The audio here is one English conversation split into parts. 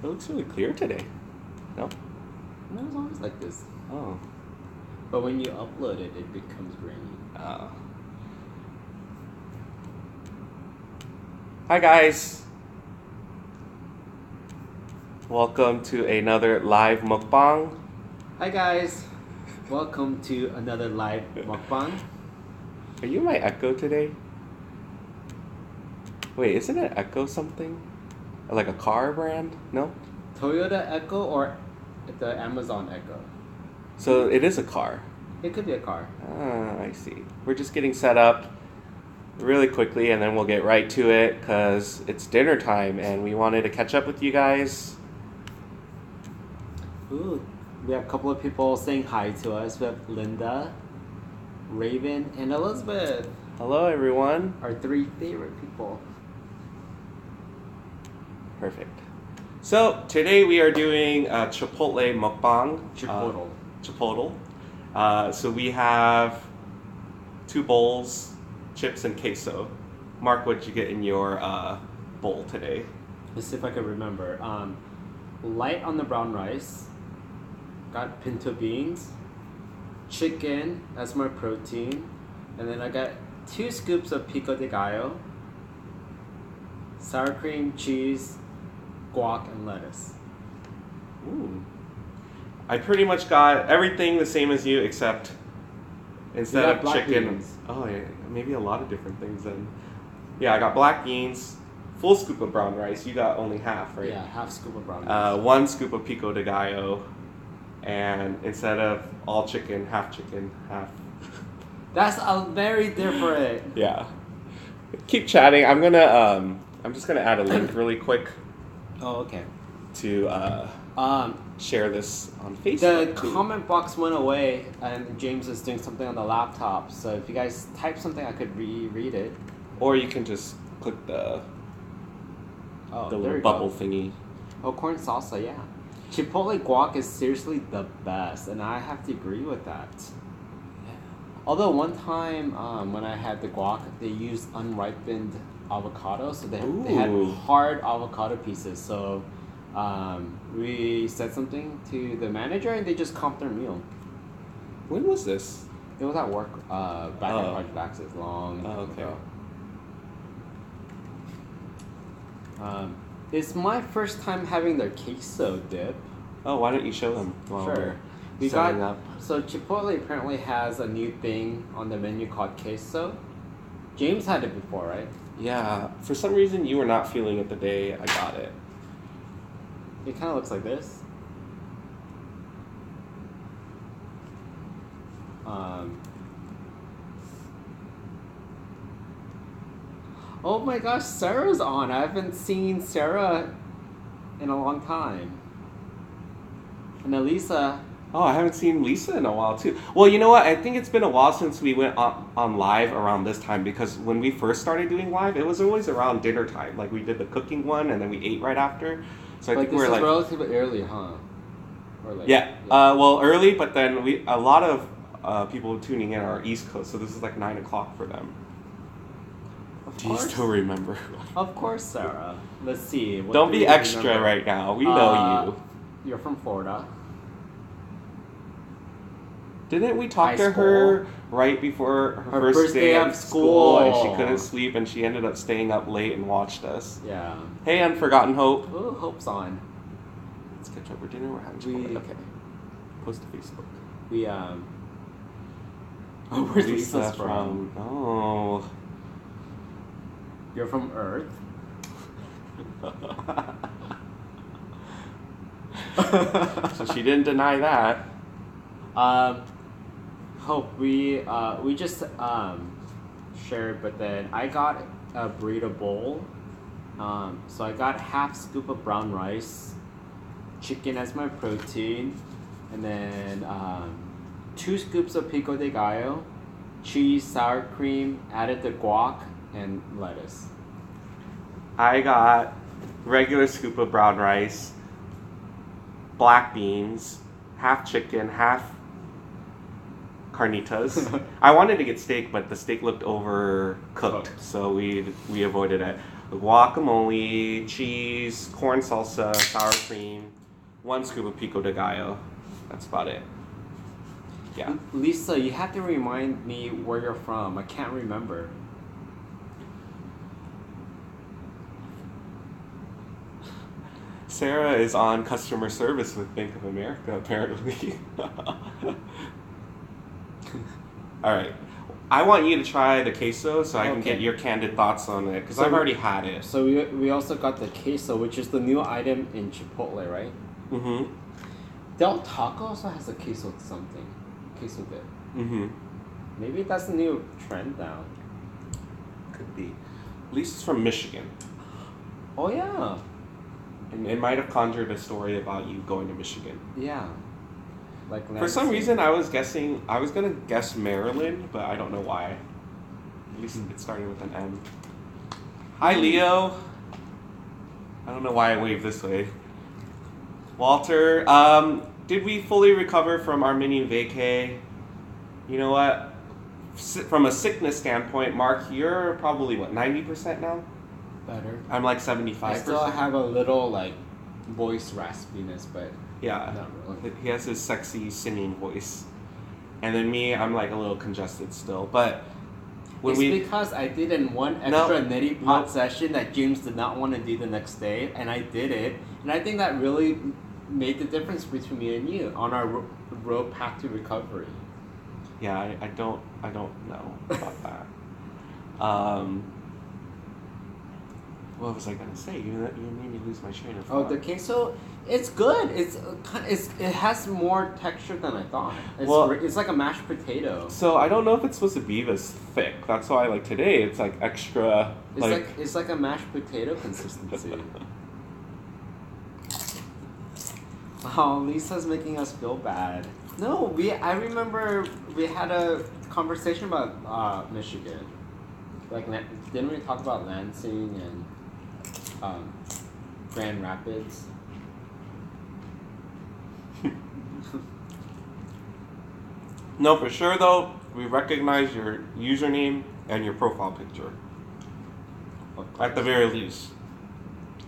It looks really clear today. No? No, it's always like this. Oh. But when you upload it, it becomes grainy. Hi guys. Welcome to another live mukbang. Hi guys. Welcome to another live mukbang. Are you my Echo today? Wait, isn't it Echo something? Like a car brand? No? Toyota Echo or the Amazon Echo? So it is a car. It could be a car. Ah, I see. We're just getting set up really quickly and then we'll get right to it because it's dinner time and we wanted to catch up with you guys. Ooh, we have a couple of people saying hi to us. We have Linda, Raven, and Elizabeth. Hello everyone. Our 3 favorite people. Perfect. So today we are doing a Chipotle Mukbang. Chipotle. So we have 2 bowls, chips and queso. Mark, what did you get in your bowl today? Let's see if I can remember. Light on the brown rice. Got pinto beans. Chicken as my protein. And then I got 2 scoops of pico de gallo. Sour cream, cheese, guac, and lettuce. Ooh. I pretty much got everything the same as you except instead of chicken. Beans. Oh yeah, maybe a lot of different things then. Yeah, I got black beans, full scoop of brown rice. You got only half, right? Yeah, half scoop of brown rice. 1 scoop of pico de gallo, and instead of all chicken, half. That's a very different. Yeah. Keep chatting. I'm just gonna add a link really quick Oh, okay. to share this on Facebook. The too. comment box went away, and James is doing something on the laptop. So if you guys type something, I could reread it. Or you can just click the Oh, little there you bubble go. thingy. Oh, corn salsa, yeah. Chipotle guac is seriously the best, and I have to agree with that. Although one time when I had the guac, they used unripened avocado, so they had Ooh. hard avocado pieces. So we said something to the manager, and they just comped their meal. When was this? It was at work back Oh. at Project Access long Oh, okay. ago. It's my first time having their queso dip. Oh, why don't you show them? While Sure. we're We setting got up. so Chipotle apparently has a new thing on the menu called queso. James had it before, right? Yeah, for some reason you were not feeling it the day I got it. It kind of looks like this. Oh my gosh, Sarah's on. I haven't seen Sarah in a long time. And Elisa. Oh, I haven't seen Lisa in a while too. Well, you know what? I think it's been a while since we went on live around this time because when we first started doing live, it was always around dinner time. Like we did the cooking one and then we ate right after. So I think This we're is like relatively early, huh? Or like, yeah. Well, early, but then a lot of people tuning in are East Coast, so this is like 9 o'clock for them. Of Do you course. still remember? Of course, Sarah. Let's see. What Don't do be you extra remember? right now. We know you. You're from Florida. Didn't we talk High to school. her right before her first day of school and she couldn't sleep and she ended up staying up late and watched us? Yeah. Hey, Unforgotten Hope. Oh, Hope's on. Let's catch up for dinner. We're having Chipotle. Okay. Post to Facebook. Oh, where's Lisa's from? Oh. You're from Earth. So she didn't deny that. Hope we just shared, but then I got a burrito bowl. So I got half scoop of brown rice, chicken as my protein, and then 2 scoops of pico de gallo, cheese, sour cream, added the guac, and lettuce. I got regular scoop of brown rice, black beans, half chicken, half carnitas. I wanted to get steak, but the steak looked overcooked, so we avoided it. the guacamole, cheese, corn salsa, sour cream, 1 scoop of pico de gallo. That's about it. Yeah. Lisa, you have to remind me where you're from. I can't remember. Sarah is on customer service with Bank of America, apparently. All right. I want you to try the queso so I can get your candid thoughts on it, because I've already had it. So we also got the queso, which is the new item in Chipotle, right? Mm-hmm. Del Taco also has a queso something. Queso dip. Mm-hmm. Maybe that's the new trend now. Could be. Lisa's from Michigan. Oh, yeah. And it might have conjured a story about you going to Michigan. Yeah. Like for some reason, I was gonna guess Maryland, but I don't know why. At least it started with an M. Hi, Leo. I don't know why I waved this way. Walter, did we fully recover from our mini vacay? You know what? From a sickness standpoint, Mark, you're probably, 90% now? Better. I'm like 75%. I still have a little, voice raspiness, but yeah, not really. He has his sexy singing voice. And then me, I'm like a little congested still. But because I did in one extra nitty pot session that James did not want to do the next day, and I did it. And I think that really made the difference between me and you on our road path to recovery. Yeah, I don't know about that. What was I gonna say? You made me lose my train of thought. Oh, the queso, it's good. It has more texture than I thought. It's like a mashed potato. So I don't know if it's supposed to be this thick. That's why today it's extra. It's like a mashed potato consistency. Oh, Lisa's making us feel bad. No, I remember we had a conversation about Michigan. Didn't we talk about Lansing and Grand Rapids? No, for sure though, we recognize your username and your profile picture. At the very least.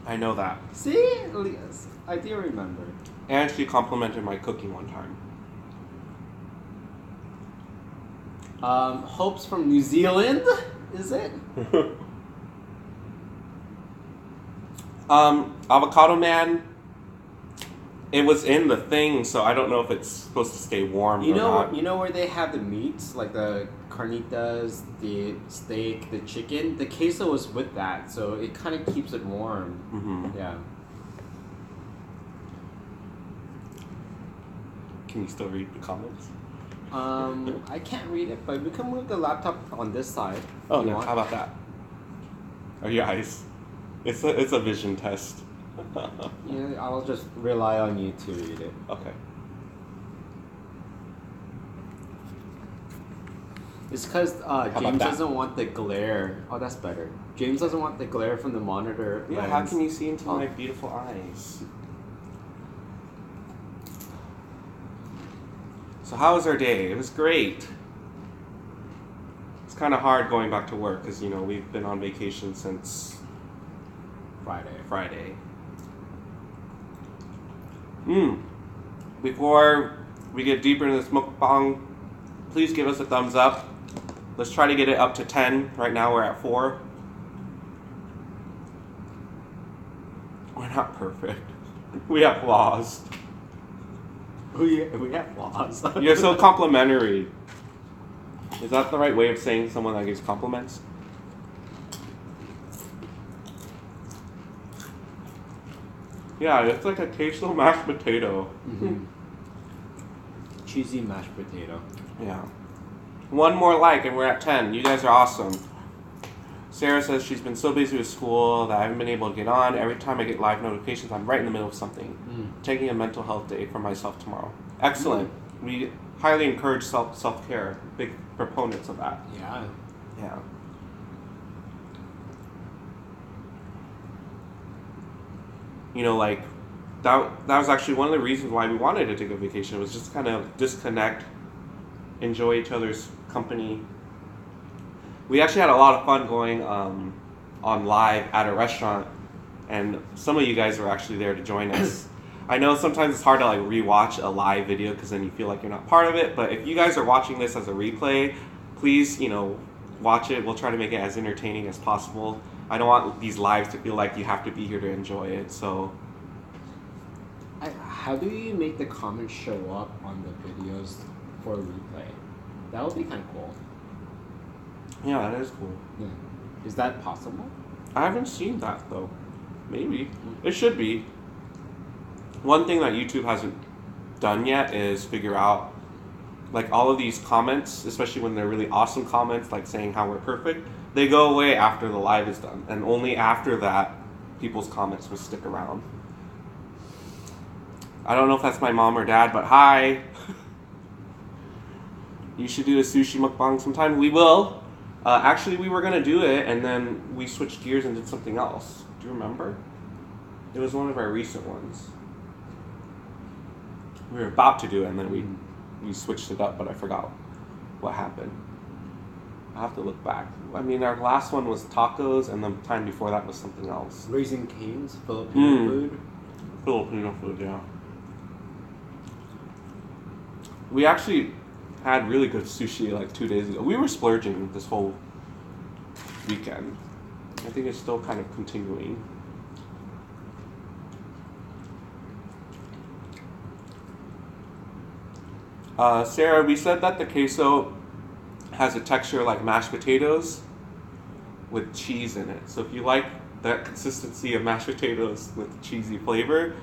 I know that. See? I do remember. And she complimented my cooking one time. Hope's from New Zealand, is it? Avocado Man, it was in the thing, so I don't know if it's supposed to stay warm or not. You know where they have the meats, like the carnitas, the steak, the chicken? The queso was with that, so it kind of keeps it warm. Mm-hmm. Yeah. Can you still read the comments? I can't read it, but we can move the laptop on this side. Oh no, how about that? Or your eyes? It's a vision test. Yeah, I'll just rely on you to read it. Okay. It's because James doesn't want the glare. Oh, that's better. James doesn't want the glare from the monitor. Yeah, how can you see into my beautiful eyes? So how was our day? It was great. It's kind of hard going back to work because, we've been on vacation since Friday. Before we get deeper into this mukbang, please give us a thumbs up. Let's try to get it up to 10. Right now we're at 4. We're not perfect. We have flaws. We have flaws. You're so complimentary. Is that the right way of saying someone that gives compliments? Yeah, it's like a queso mashed potato. Mm-hmm. Cheesy mashed potato. Yeah. One more like and we're at 10. You guys are awesome. Sarah says she's been so busy with school that I haven't been able to get on. Every time I get live notifications, I'm right in the middle of something. Taking a mental health day for myself tomorrow. Excellent. We highly encourage self-care. Big proponents of that. Yeah. Yeah. That was actually one of the reasons why we wanted to take a vacation. It was just kind of disconnect, enjoy each other's company. We actually had a lot of fun going on live at a restaurant, and some of you guys were actually there to join us. I know sometimes it's hard to like rewatch a live video because then you feel like you're not part of it, but if you guys are watching this as a replay, please, watch it. We'll try to make it as entertaining as possible. I don't want these lives to feel like you have to be here to enjoy it, so... How do you make the comments show up on the videos for replay? That would be kind of cool. Yeah, that is cool. Yeah. Is that possible? I haven't seen that, though. Maybe. It should be. One thing that YouTube hasn't done yet is figure out, like, all of these comments, especially when they're really awesome comments, like saying how we're perfect, they go away after the live is done. And only after that, people's comments will stick around. I don't know if that's my mom or dad, but hi! You should do a sushi mukbang sometime. We will. Actually, we were going to do it, and then we switched gears and did something else. Do you remember? It was one of our recent ones. We were about to do it, and then we switched it up, but I forgot what happened. I have to look back. I mean, our last one was tacos, and the time before that was something else. Raising Cane's, Filipino food. Filipino food, yeah. We actually had really good sushi like 2 days ago. We were splurging this whole weekend. I think it's still kind of continuing. Sarah, we said that the queso has a texture like mashed potatoes with cheese in it. So if you like that consistency of mashed potatoes with cheesy flavor,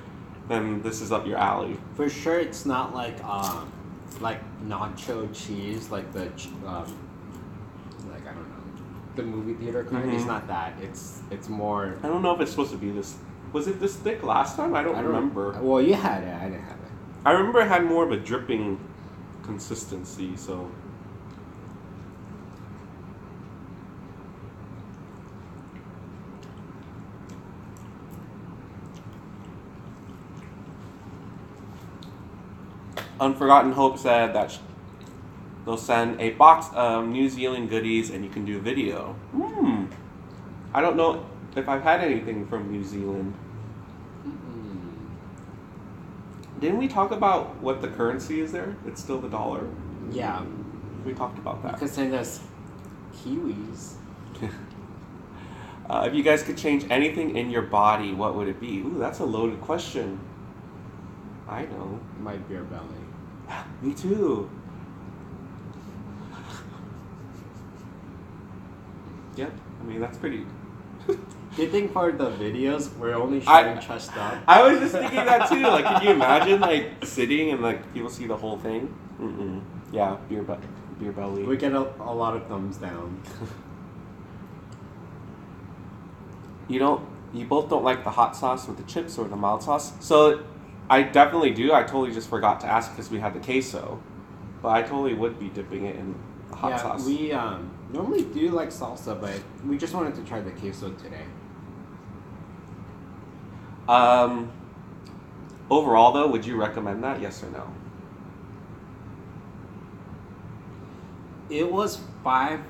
then this is up your alley. For sure, it's not like nacho cheese, like the like I don't know, the movie theater kind. Mm-hmm. It's not that. It's more. I don't know if it's supposed to be this. Was it this thick last time? I don't remember. Well, you had it. I didn't have it. I remember it had more of a dripping consistency. So. Unforgotten Hope said that they'll send a box of New Zealand goodies and you can do video. I don't know if I've had anything from New Zealand. Didn't we talk about what the currency is there? It's still the dollar. Yeah. We talked about that. You could send us kiwis. If you guys could change anything in your body, what would it be? Ooh, that's a loaded question. I know. My beer belly. Me too. Yep. I mean, that's pretty... Good thing for the videos, we're only showing chest up. I was just thinking that too. Like, can you imagine, like, sitting and, like, people see the whole thing? Yeah, beer belly. We get a lot of thumbs down. You both don't like the hot sauce with the chips or the mild sauce? So... I definitely do. I totally just forgot to ask because we had the queso. But I totally would be dipping it in hot sauce. We normally do like salsa, but we just wanted to try the queso today. Overall, though, would you recommend that? Yes or no? It was $5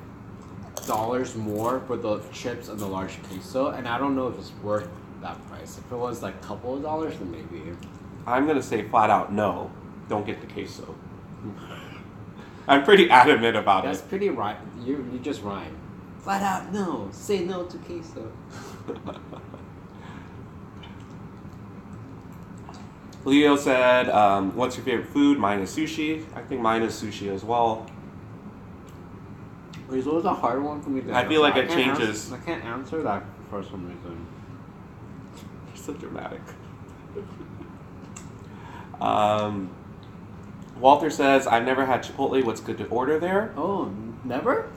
more for the chips and the large queso, and I don't know if it's worth that price. If it was like a couple of dollars, then maybe. I'm going to say flat out no. Don't get the queso. I'm pretty adamant about That's pretty right. You just rhyme. Flat out no. Say no to queso. Leo said, what's your favorite food? Mine is sushi. I think mine is sushi as well. Wait, so it's a hard one for me to I feel like it changes. I can't answer that for some reason. You're so dramatic. Walter says, I've never had Chipotle. What's good to order there? Oh, never?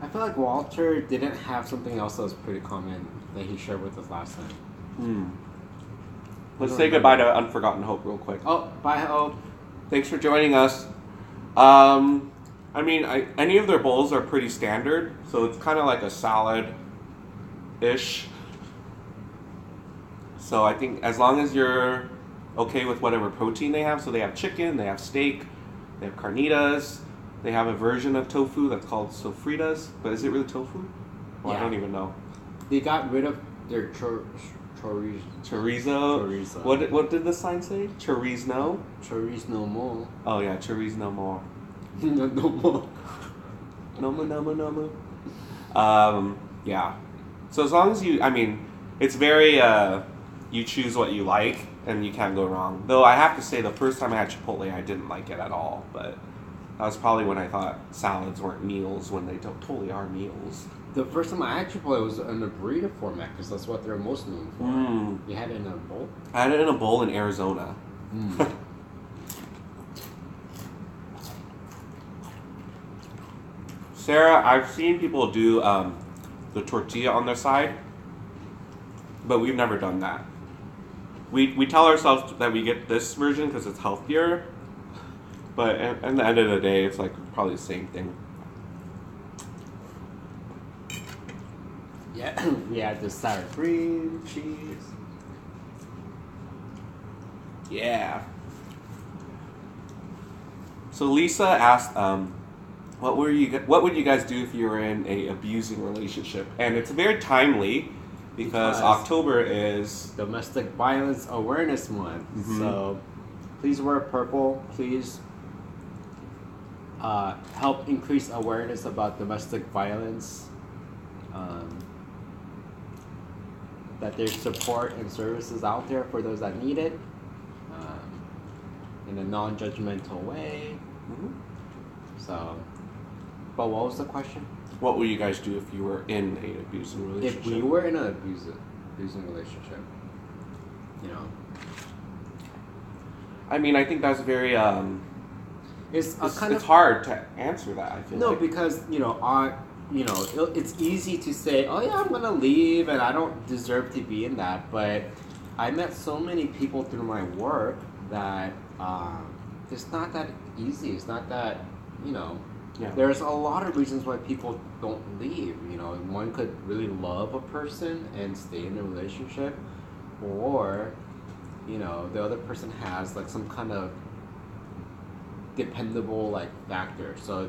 I feel like Walter didn't have something else that was pretty common that he shared with us last time. Let's say goodbye to Unforgotten Hope real quick. Oh, bye Hope. Thanks for joining us. I mean, any of their bowls are pretty standard, so it's kind of like a salad-ish. So I think as long as you're okay with whatever protein they have, so they have chicken, they have steak, they have carnitas, They have a version of tofu that's called sofritas, but is it really tofu? Well, I don't even know. They got rid of their chorizo. Chorizo. What did the sign say? Chorizo? Chorizo no more. Oh yeah, chorizo no more. No more. No more. Yeah. So as long as it's very you choose what you like and you can't go wrong. Though I have to say the first time I had Chipotle I didn't like it at all, but that was probably when I thought salads weren't meals when they totally are meals. The first time I had Chipotle was in a burrito format because that's what they're most known for. You had it in a bowl? I had it in a bowl in Arizona. Sarah, I've seen people do the tortilla on their side, but we've never done that. We tell ourselves that we get this version because it's healthier, but at the end of the day, it's like probably the same thing. Yeah, we had the sour cream, cheese. Yeah. So Lisa asked, what would you guys do if you were in a abusing relationship? And it's very timely because October is Domestic Violence Awareness Month. So please wear purple. Please help increase awareness about domestic violence. That there's support and services out there for those that need it in a non-judgmental way. So, but what was the question? What would you guys do if you were in an abusing relationship? If we were in an abusing relationship, you know. I mean, I think that's very It's hard to answer that. I feel like. Because it's easy to say, oh yeah, I'm gonna leave and I don't deserve to be in that. But I met so many people through my work that it's not that easy. It's not that, Yeah. There's a lot of reasons why people don't leave. One could really love a person and stay in a relationship, or, the other person has like some kind of dependable like factor. So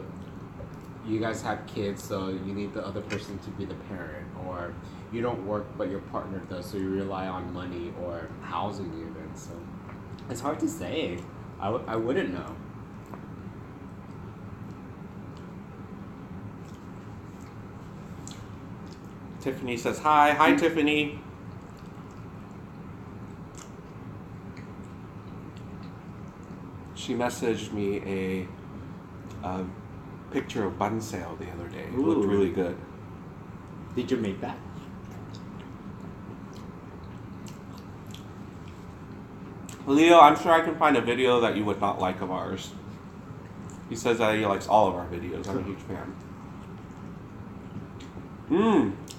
you guys have kids, so you need the other person to be the parent, or you don't work but your partner does, so you rely on money or housing even. So it's hard to say. I wouldn't know. Tiffany says hi. Hi, Tiffany. She messaged me a picture of bun sale the other day. It looked really good. Did you make that? Leo, I'm sure I can find a video that you would not like of ours. He says that he likes all of our videos. I'm a huge fan.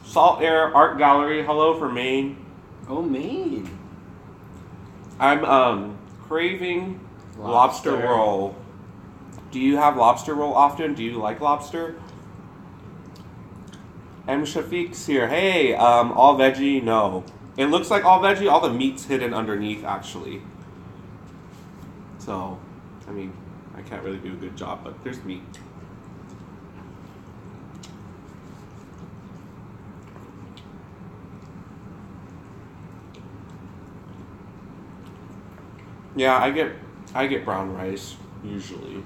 Salt Air Art Gallery. Hello from Maine. Oh, Maine. I'm craving lobster roll. Do you have lobster roll often? Do you like lobster? M. Shafiq's here. Hey, all veggie? No. It looks like all veggie. All the meat's hidden underneath, actually. So, I mean, I can't really do a good job, but there's meat. Yeah, I get brown rice usually.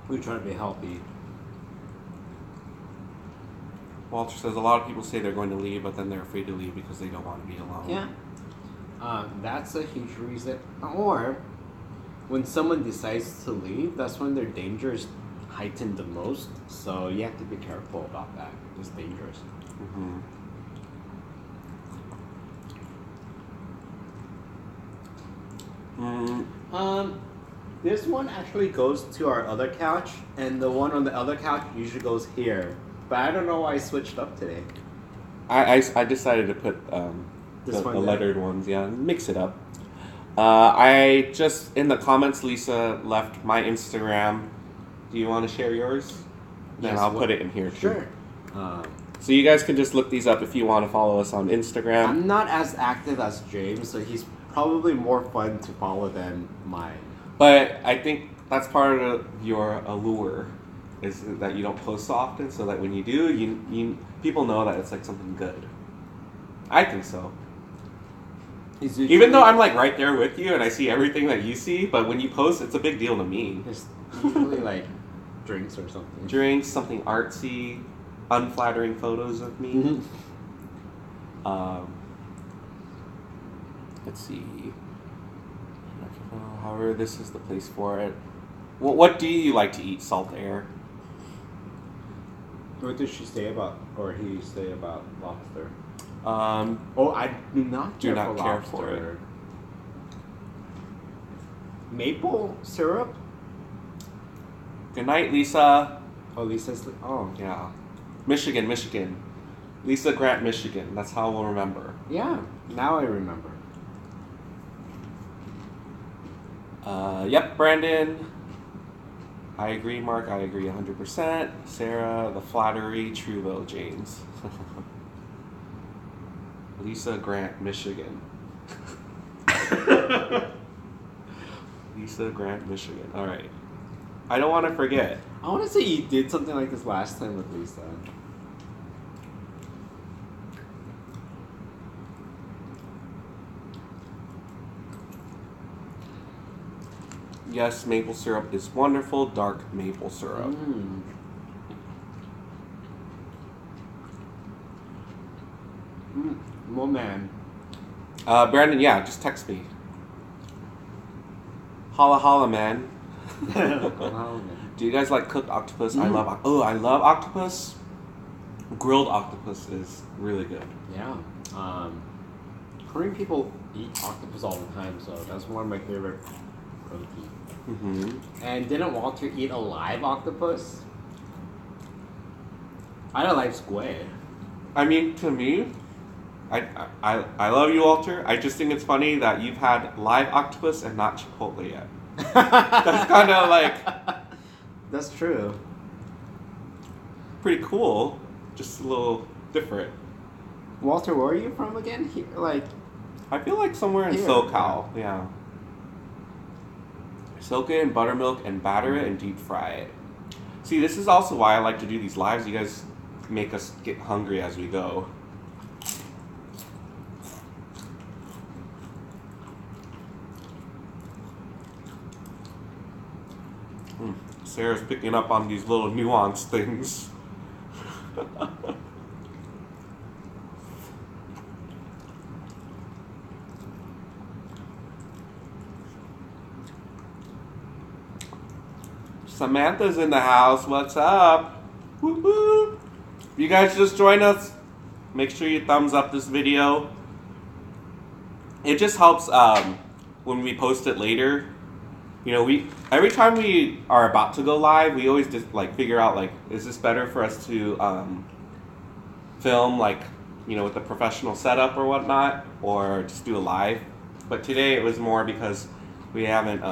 We try to be healthy. Walter says a lot of people say they're going to leave, but then they're afraid to leave because they don't want to be alone. Yeah. That's a huge reason. Or when someone decides to leave, that's when their danger is heightened the most. So you have to be careful about that. It's dangerous. This one actually goes to our other couch, and the one on the other couch usually goes here. But I don't know why I switched up today. I decided to put the lettered ones, mix it up. I just, in the comments, Lisa left my Instagram. Do you want to share yours? Then I'll put it in here too. Sure. So you guys can just look these up if you want to follow us on Instagram. I'm not as active as James, so he's probably more fun to follow than mine. But I think That's part of your allure, is that you don't post so often, so that when you do, you people know that it's like something good. I think so. Even though I'm like right there with you and I see everything that you see, but when you post, it's a big deal to me. It's usually like drinks or something. Drinks, something artsy, unflattering photos of me. Let's see. However, this is the place for it. What do you like to eat, Salt Air? What did she say about, or he say about lobster? I do not care for it. Maple syrup? Good night, Lisa. Oh, Lisa's. Oh, yeah. Michigan. Lisa Grant, Michigan. That's how we'll remember. yeah. Now I remember. Yep, Brandon. I agree, Mark. I agree 100%. Sarah, the flattery. True, though, James. Lisa Grant, Michigan. Lisa Grant, Michigan. All right. I don't want to forget. I want to say you did something like this last time with Lisa. Yes, maple syrup is wonderful. Dark maple syrup. Well, man. Brandon, yeah, just text me. Holla holla, man. Do you guys like cooked octopus? I love octopus. Grilled octopus is really good. Yeah. Korean people eat octopus all the time, so that's one of my favorite proteins. And didn't Walter eat a live octopus? I don't like squid. I mean, to me, I love you, Walter. I just think it's funny that you've had live octopus and not Chipotle yet. That's kind of like... That's true. Pretty cool. Just a little different. Walter, where are you from again? I feel like somewhere in SoCal. Yeah. Soak it in buttermilk and batter it and deep fry it. See, this is also why I like to do these lives. You guys make us get hungry as we go. Sarah's picking up on these little nuanced things. Samantha's in the house. What's up? Woo-hoo. If you guys just joined us, make sure you thumbs up this video. It just helps when we post it later. You know, every time we are about to go live, we always just like figure out like, is this better for us to film like, you know, with the professional setup or whatnot, or just do a live? But today it was more because we haven't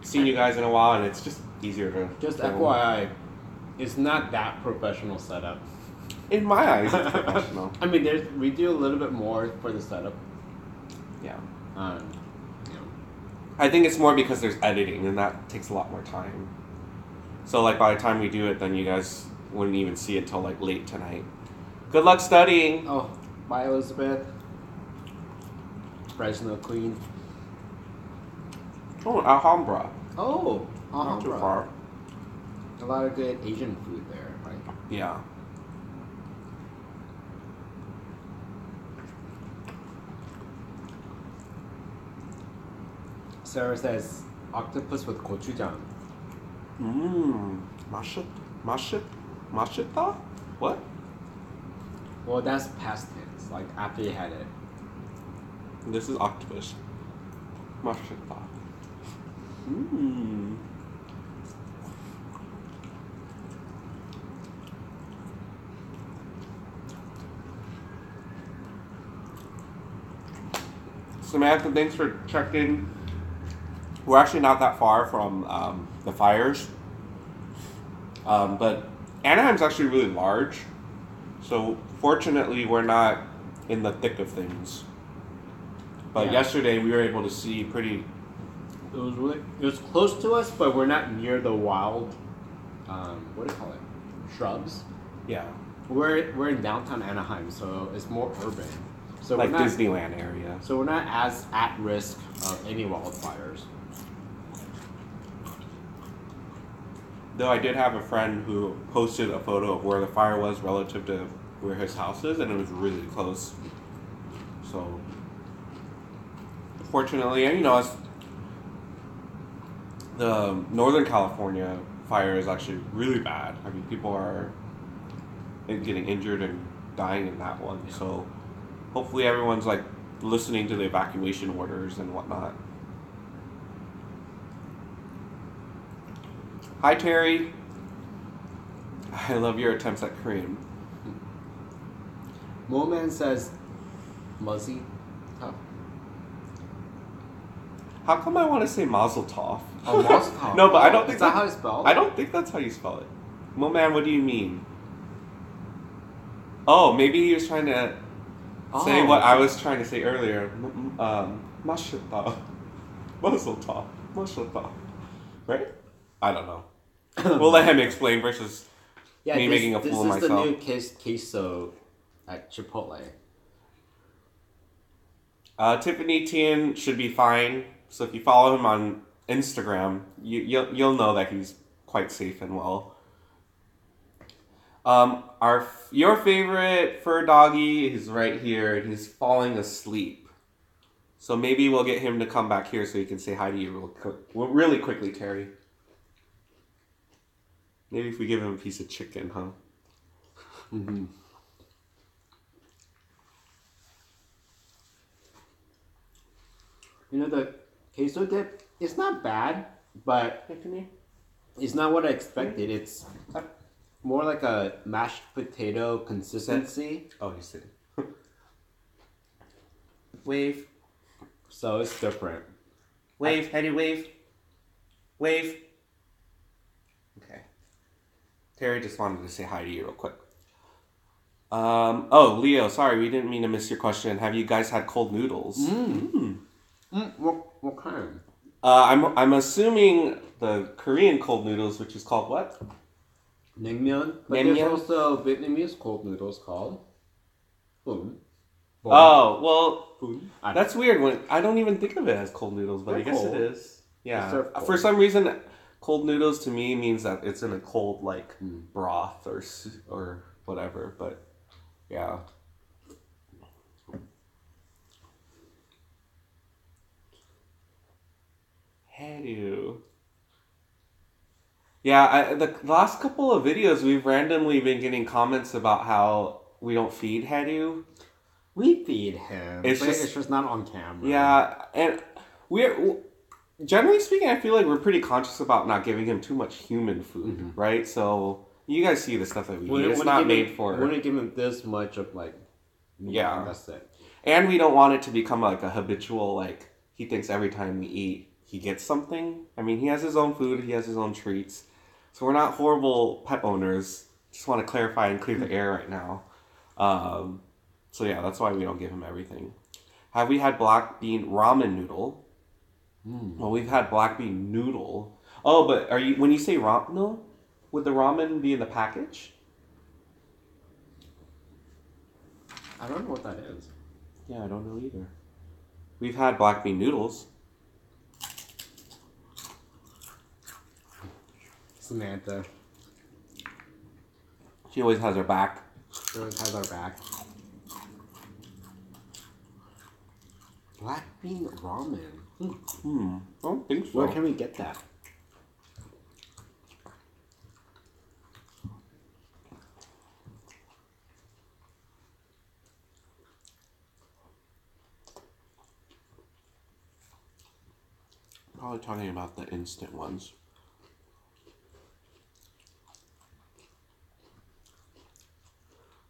seen you guys in a while, and it's just easier to Just film. FYI, it's not that professional setup. In my eyes, it's professional. I mean, we do a little bit more for the setup. Yeah. You know. I think it's more because there's editing, and that takes a lot more time. So, like, by the time we do it, then you guys wouldn't even see it till, like, late tonight. Good luck studying! Oh, bye, Elizabeth. Fresno Queen. Oh, Alhambra. Oh, Not too far. A lot of good Asian food there, right? Yeah. Sarah says octopus with gochujang. Mashita? What? Well, that's past tense, like after you had it. This is octopus. Mashita. Samantha, thanks for checking. We're actually not that far from the fires. But Anaheim's actually really large. So fortunately, we're not in the thick of things. But yesterday, we were able to see pretty It was close to us, but we're not near the wild. What do you call it? Shrubs. Yeah. We're in downtown Anaheim, so it's more urban. So Like we're not, Disneyland area. So we're not as at risk of any wildfires. Though I did have a friend who posted a photo of where the fire was relative to where his house is, and it was really close. So, fortunately, and as the Northern California fire is actually really bad. I mean, people are getting injured and dying in that one. Yeah. So, hopefully, everyone's like listening to the evacuation orders and whatnot. Hi, Terry. I love your attempts at Korean. Moman says, Muzzy. Huh. How come I want to say Mazel Tov? Oh, Mazel Tov. No, but I don't think is that how it's spelled? I don't think that's how you spell it. Mo man, what do you mean? Oh, maybe he was trying to say what I was trying to say earlier. Mazel Tov. Mazel Tov. Mazel Tov. Right? I don't know. We'll let him explain versus me making a fool of myself. This is the new queso at Chipotle. Tiffany Tien should be fine. So if you follow him on Instagram, you'll know that he's quite safe and well. Your favorite fur doggy is right here, and he's falling asleep. So maybe we'll get him to come back here so he can say hi to you really quickly, Terry. Maybe if we give him a piece of chicken, huh? Mm-hmm. The queso dip, it's not bad, but it's not what I expected. It's more like a mashed potato consistency. Oh, he's sitting. Wave. So it's different. Wave, Eddie, wave. Wave. Okay. Terry just wanted to say hi to you real quick. Oh, Leo, sorry, we didn't mean to miss your question. Have you guys had cold noodles? What kind? I'm assuming the Korean cold noodles, which is called what? Naengmyeon. But there's also Vietnamese cold noodles called Bun. Oh, well, Bun. that's weird. I don't even think of it as cold noodles, but I guess it is. Yeah. For some reason, cold noodles to me means that it's in a cold broth or whatever. But yeah. Hedu. Yeah, the last couple of videos we've randomly been getting comments about how we don't feed Hedu. We feed him. It's just not on camera. Yeah, and we're generally speaking, I feel like we're pretty conscious about not giving him too much human food, right? So you guys see the stuff that we eat. It's not made for. We wouldn't give him this much of yeah, that's it. And we don't want it to become like a habitual he thinks every time we eat he gets something. I mean, he has his own food, he has his own treats. So we're not horrible pet owners. Just want to clarify and clear the air right now. So yeah, that's why we don't give him everything. Have we had black bean ramen noodle? Well, we've had black bean noodle. Oh, but when you say ramen, no? Would the ramen be in the package? I don't know what that is. Yeah, I don't know either. We've had black bean noodles. Samantha. She always has her back. She always has our back. Black bean ramen. I don't think so. Where can we get that? Probably talking about the instant ones.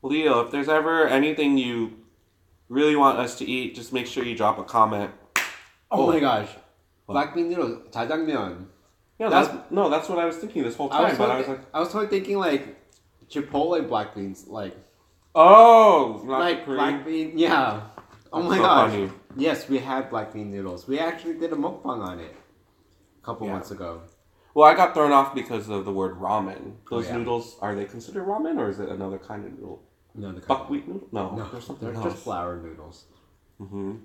Leo, if there's ever anything you really want us to eat, just make sure you drop a comment. Oh my gosh. What? Black bean noodles, jajangmyeon. Yeah, that's what I was thinking this whole time. I was totally thinking Chipotle black beans, oh, black bean, yeah. Oh my gosh. Funny. Yes, we had black bean noodles. We actually did a mukbang on it. a couple months ago. Well, I got thrown off because of the word ramen. Those yeah. noodles, are they considered ramen or is it another kind of noodle? No, the buckwheat noodle? No, no, something they're else. just flour noodles. Mm-hmm.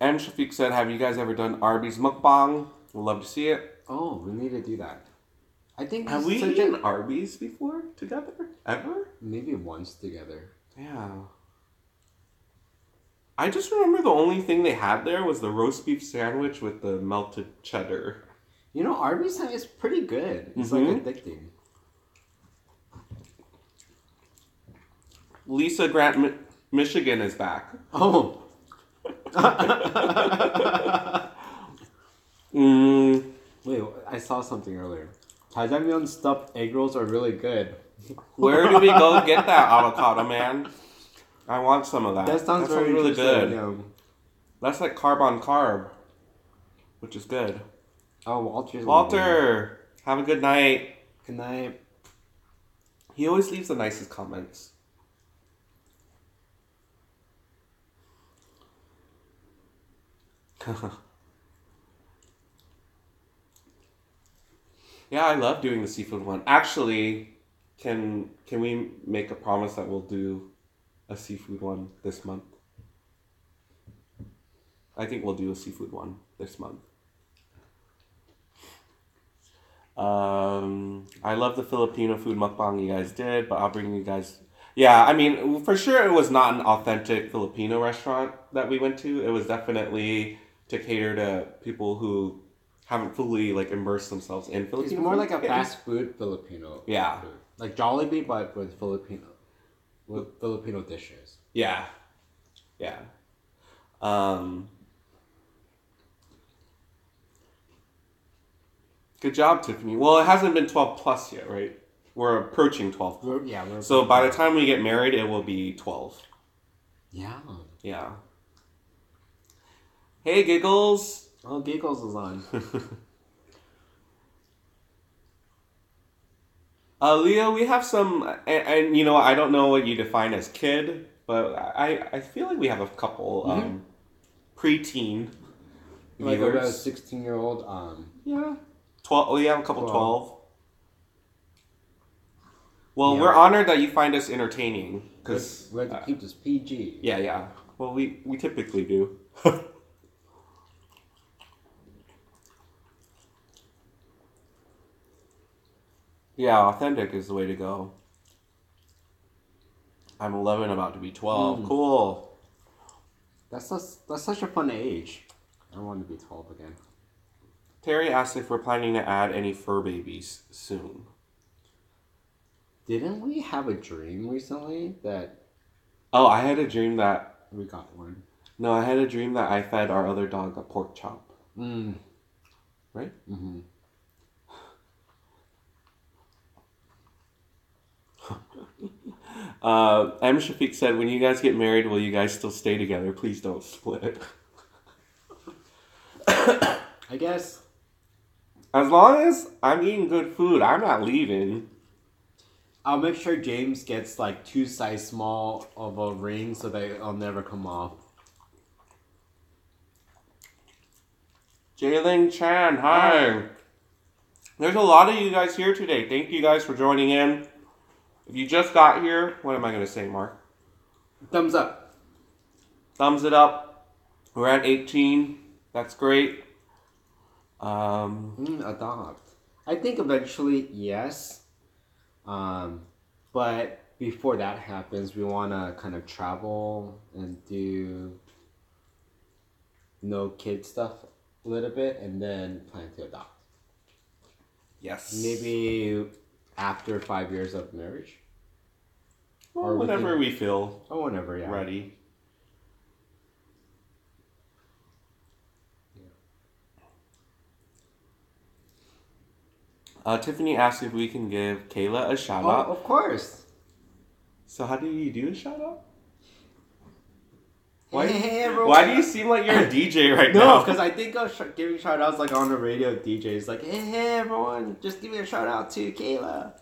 And Shafiq said, have you guys ever done Arby's mukbang? We'd love to see it. Oh, we need to do that. I think have we eaten Arby's before together? Ever? Maybe once together. Yeah. I just remember the only thing they had there was the roast beef sandwich with the melted cheddar. You know, Arby's is pretty good. It's like addicting. Lisa Grant, Michigan is back. Oh. Wait, I saw something earlier. Jajangmyeon stuffed egg rolls are really good. Where do we go get that, avocado man? I want some of that. That sounds really good. Yeah. That's like carb on carb, which is good. Oh, Walter's Walter, have a good night. Good night. He always leaves the nicest comments. Yeah, I love doing the seafood one. Actually, can we make a promise that we'll do a seafood one this month? I think we'll do a seafood one this month. I love the Filipino food mukbang you guys did, but I'll bring you guys... Yeah, I mean, for sure it was not an authentic Filipino restaurant that we went to. It was definitely to cater to people who haven't fully like immersed themselves in Filipino. It's more like a fast food Filipino. Yeah. Food. Like Jollibee, but with Filipino dishes. Yeah. Yeah. Good job, Tiffany. Well, it hasn't been 12 plus yet, right? We're approaching 12. So by the time we get married, it will be 12. Yeah. Yeah. Hey, Giggles. Oh, Giggles is on. Leo, we have some, and you know, I don't know what you define as kid, but I feel like we have a couple preteen like viewers. about a 16-year-old. Yeah. 12. Oh, yeah, a couple 12. Well, Yeah. we're honored that you find us entertaining because we have to keep this PG. Yeah, yeah. Well, we typically do. Yeah, authentic is the way to go. I'm 11, about to be 12. Cool. That's such a fun age. I want to be 12 again. Terry asked if we're planning to add any fur babies soon. Didn't we have a dream recently that... Oh, I had a dream that... We got one. No, I had a dream that I fed our other dog a pork chop. Right? Mm-hmm. M. Shafiq said, when you guys get married, will you guys still stay together? Please don't split. I guess. As long as I'm eating good food, I'm not leaving. I'll make sure James gets like 2 size small of a ring so that it'll never come off. Jaylen Chan, hi. There's a lot of you guys here today. Thank you guys for joining in. If you just got here, what am I going to say, Mark? Thumbs up. Thumbs it up. We're at 18. That's great. Adopt. I think eventually, yes. But before that happens, we want to kind of travel and do no kid stuff a little bit and then plan to adopt. Yes. Maybe after 5 years of marriage? Or whenever we feel whenever, yeah. ready. Tiffany asked if we can give Kayla a shout out. Of course. So how do you do a shout out? Hey, everyone. Why do you seem like you're a DJ right No, now? because I think I was giving shout outs like on the radio DJs. Like, hey, everyone, just give me a shout out to Kayla.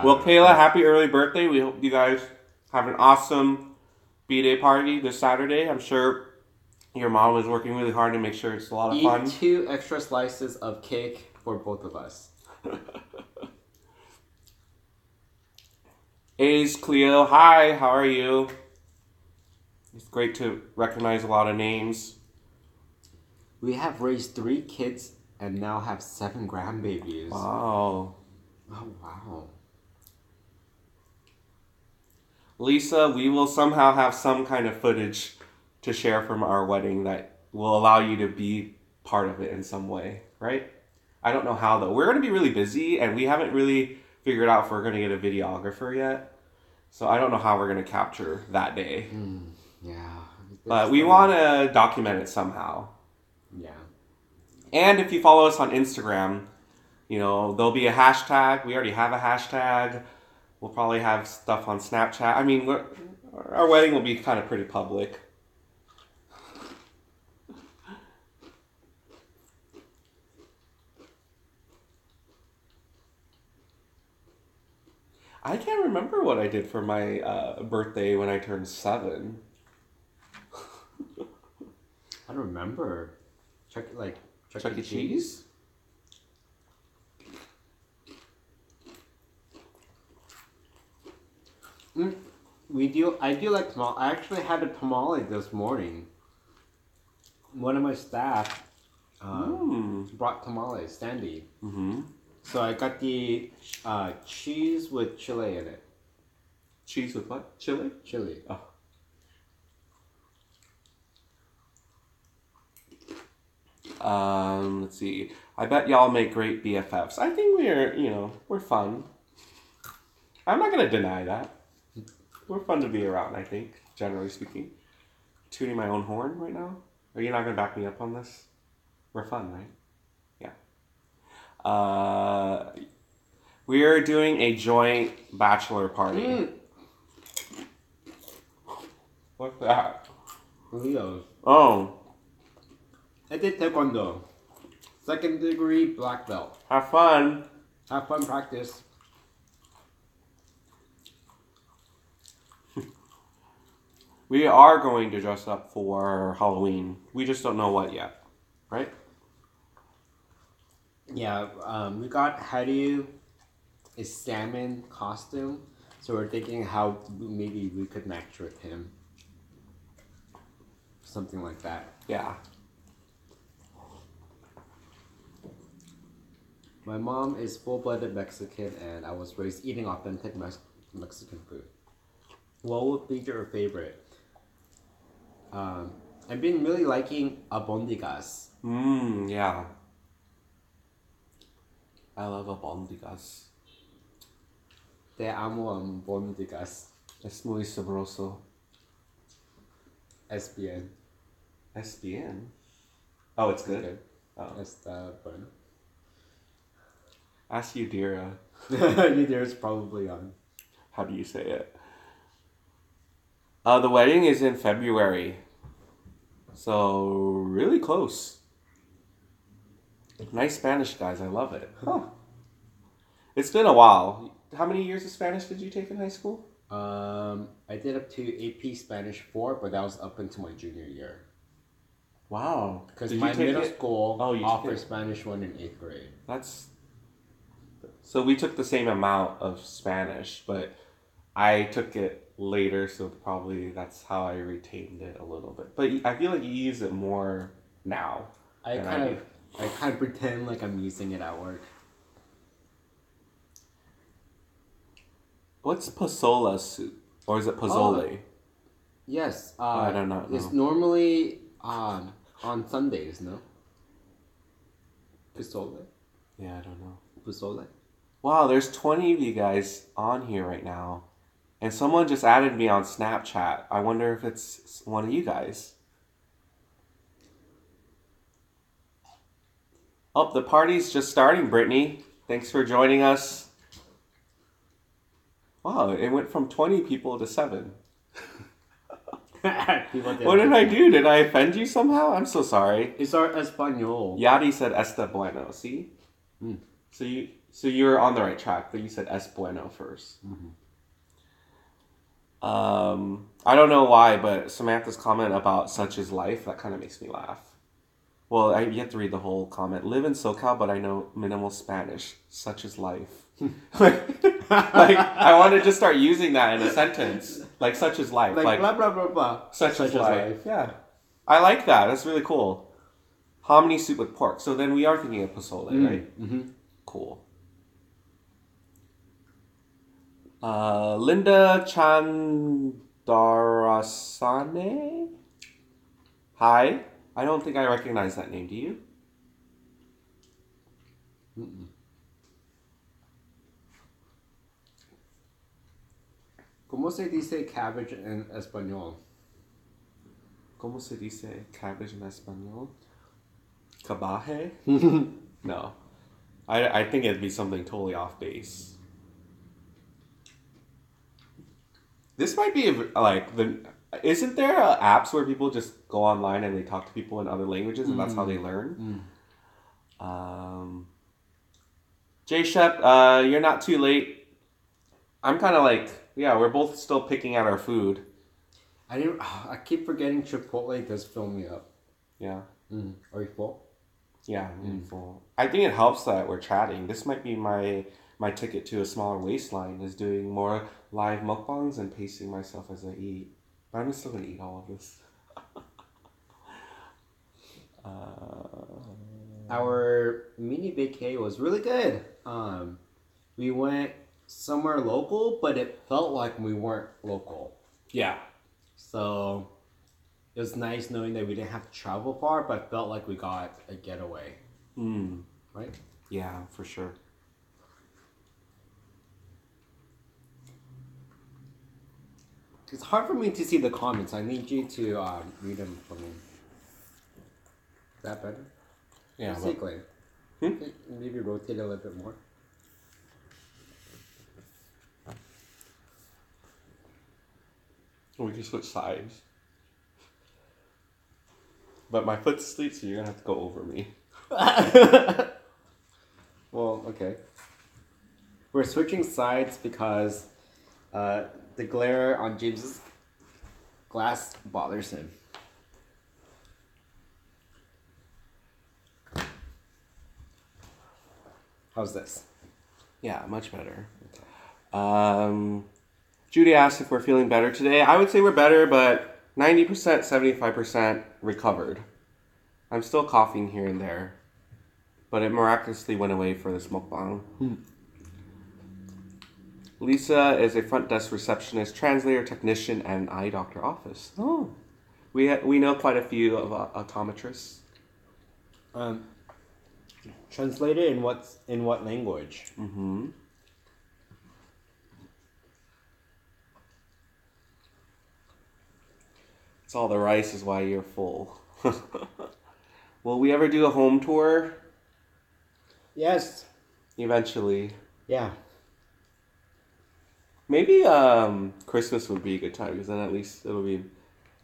Well, Kayla, happy early birthday. We hope you guys have an awesome B-Day party this Saturday. I'm sure your mom is working really hard to make sure it's a lot of fun. Eat 2 extra slices of cake for both of us. Ace, Cleo, hi, how are you? It's great to recognize a lot of names. We have raised 3 kids and now have 7 grandbabies. Wow. Oh, wow. Lisa, we will somehow have some kind of footage to share from our wedding that will allow you to be part of it in some way, right? I don't know how though. We're going to be really busy and we haven't really figured out if we're going to get a videographer yet. So I don't know how we're going to capture that day. Yeah. But we want to document it somehow. Yeah. And if you follow us on Instagram, you know, there'll be a hashtag. We already have a hashtag. We'll probably have stuff on Snapchat. I mean, our wedding will be kind of pretty public. I can't remember what I did for my birthday when I turned 7. I don't remember. Chuck E. Cheese? I do like tamale. I actually had a tamale this morning. One of my staff brought tamales, Sandy. Mm-hmm. So I got the cheese with chili in it. Cheese with what? Chili? Chili. Oh. Let's see. I bet y'all make great BFFs. I think we're fun. I'm not gonna deny that. We're fun to be around, I think, generally speaking. Tuning my own horn right now? Are you not gonna back me up on this? We're fun, right? Yeah. We're doing a joint bachelor party. What's that? Burritos. Oh. I did taekwondo. 2nd degree black belt. Have fun. Have fun practice. We are going to dress up for Halloween. We just don't know what yet, right? Yeah, we got Hadu a salmon costume, so we're thinking how maybe we could match with him. Something like that. Yeah. My mom is full-blooded Mexican, and I was raised eating authentic Mexican food. What would be your favorite? I've been really liking albondigas. Yeah. I love albondigas. Te amo albondigas. Es muy sabroso. SBN. SBN? Oh, it's good? Okay. Oh. Está bueno. Ask Yudira. There's probably on. How do you say it? The wedding is in February. So, really close. Nice Spanish, guys. I love it. Huh. It's been a while. How many years of Spanish did you take in high school? I did up to AP Spanish 4, but that was up until my junior year. Wow. Because my middle school you offered Spanish 1 in 8th grade. So we took the same amount of Spanish, but I took it later, so probably that's how I retained it a little bit. But I feel like you use it more now. I kind of pretend like I'm using it at work. What's pozzola soup? Or is it pozole? Yes. I don't know. It's normally on Sundays, no? Pozole? Yeah, I don't know. Pozole? Wow, there's 20 of you guys on here right now. And someone just added me on Snapchat. I wonder if it's one of you guys. Oh, the party's just starting, Brittany. Thanks for joining us. Wow, it went from 20 people to 7. What did I do? Did I offend you somehow? I'm so sorry. It's our Espanol. Yadi said Esta Bueno, see? So you're on the right track, but you said Es Bueno first. Mm-hmm. I don't know why, but Samantha's comment about "such is life" that kind of makes me laugh. Well, you have to read the whole comment. Live in SoCal, but I know minimal Spanish. Such is life. like, I want to just start using that in a sentence. Like, such is life. Like blah, blah, blah, blah. Such is life. Yeah. I like that. That's really cool. Hominy soup with pork. So then we are thinking of pozole, right? Mm-hmm. Cool. Linda Chandarasane? Hi. I don't think I recognize that name. Do you? Mm-mm. ¿Cómo se dice cabbage en español? ¿Cómo se dice cabbage en español? Cabaje? No. I think it'd be something totally off base. This might be like the... Isn't there apps where people just go online and they talk to people in other languages and that's how they learn? Jay Shep, you're not too late. I'm kind of like, yeah, we're both still picking at our food. I keep forgetting Chipotle does fill me up. Yeah. Are you full? Yeah, I'm really full. I think it helps that we're chatting. This might be my ticket to a smaller waistline, is doing more live mukbangs and pacing myself as I eat. But I'm still going to eat all of this. Our mini vacay was really good. We went somewhere local, but it felt like we weren't local. Yeah. So it was nice knowing that we didn't have to travel far, but felt like we got a getaway. Right? Yeah, for sure. It's hard for me to see the comments. I need you to read them for me. Is that better? Yeah. Basically. Okay, maybe rotate a little bit more. We can switch sides. But my foot's asleep, so you're going to have to go over me. Well, okay. We're switching sides because the glare on James's glass bothers him. How's this? Yeah, much better. Judy asked if we're feeling better today. I would say we're better, but 90%, 75% recovered. I'm still coughing here and there, but it miraculously went away for this mukbang. Lisa is a front desk receptionist, translator, technician, and eye doctor office. Oh, we know quite a few of optometrists. Translated in what language? It's all the rice is why you're full. Will we ever do a home tour? Yes. Eventually. Yeah. Maybe Christmas would be a good time because then at least it'll be.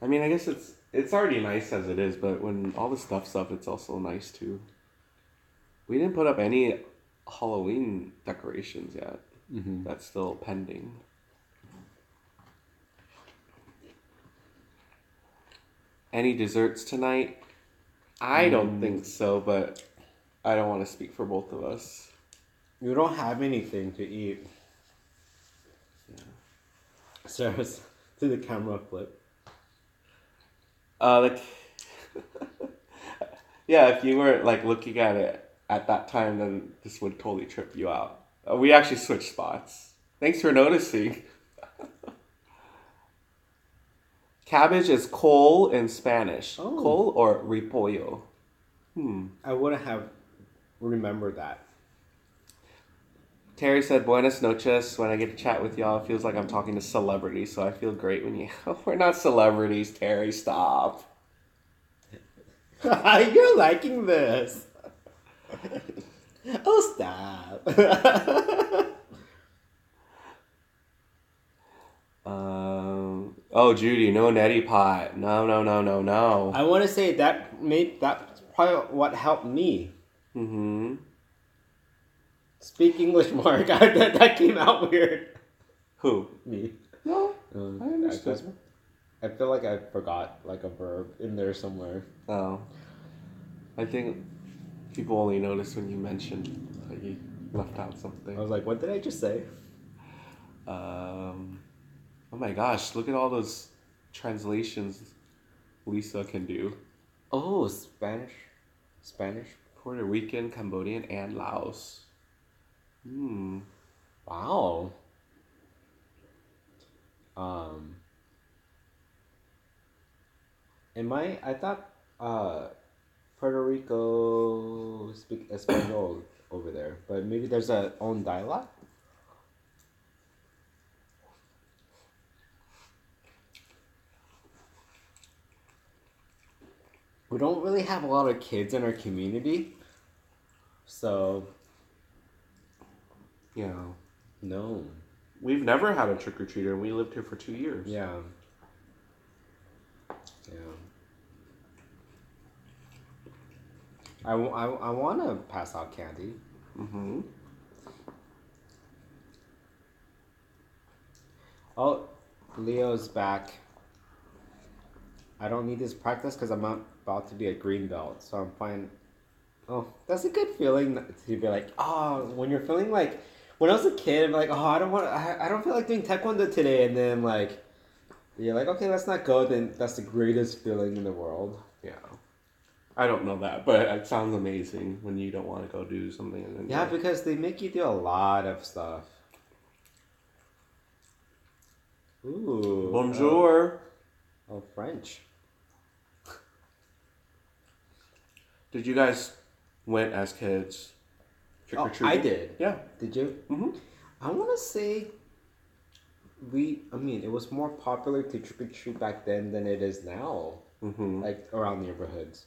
I mean, I guess it's already nice as it is, but when all the stuff's up, it's also nice too. We didn't put up any Halloween decorations yet. That's still pending. Any desserts tonight? I don't think so, but I don't want to speak for both of us. You don't have anything to eat. Yeah. Sarah's to the camera flip. Yeah, if you weren't like looking at it at that time, then this would totally trip you out. We actually switched spots. Thanks for noticing. Cabbage is col in Spanish. Oh. Col or repollo. I wouldn't have remembered that. Terry said, Buenas noches. When I get to chat with y'all, it feels like I'm talking to celebrities, so I feel great when you... We're not celebrities, Terry. Stop. You're liking this. Oh, stop. Oh, Judy, no neti pot. No. I want to say that's probably what helped me. Speak English, Mark. That came out weird. Who? Me. No, I understood. I feel like I forgot like a verb in there somewhere. Oh, I think people only notice when you mention that you left out something. I was like, what did I just say? Oh my gosh, look at all those translations Lisa can do. Oh, Spanish. Puerto Rican, Cambodian, and Laos. Wow. Um, I thought Puerto Rico speak Espanol over there, but maybe there's a own dialect. We don't really have a lot of kids in our community, so Yeah. no. We've never had a trick or treater, and we lived here for 2 years. Yeah. I want to pass out candy. Mm-hmm. Oh, Leo's back. I don't need this practice because I'm not about to be a green belt, so I'm fine. Oh, that's a good feeling to be like, oh, when you're feeling like, when I was a kid, I'm like, oh, I don't feel like doing taekwondo today, and then like, you're like, okay, let's not go. Then that's the greatest feeling in the world. Yeah. I don't know that, but it sounds amazing when you don't want to go do something. And then Yeah, because they make you do a lot of stuff. Ooh. Bonjour. Oh, French. Did you guys went as kids trick or treating? I did. Yeah. Did you? Mm-hmm. I want to say it was more popular to trick or treat back then than it is now. Mm-hmm. Like around neighborhoods.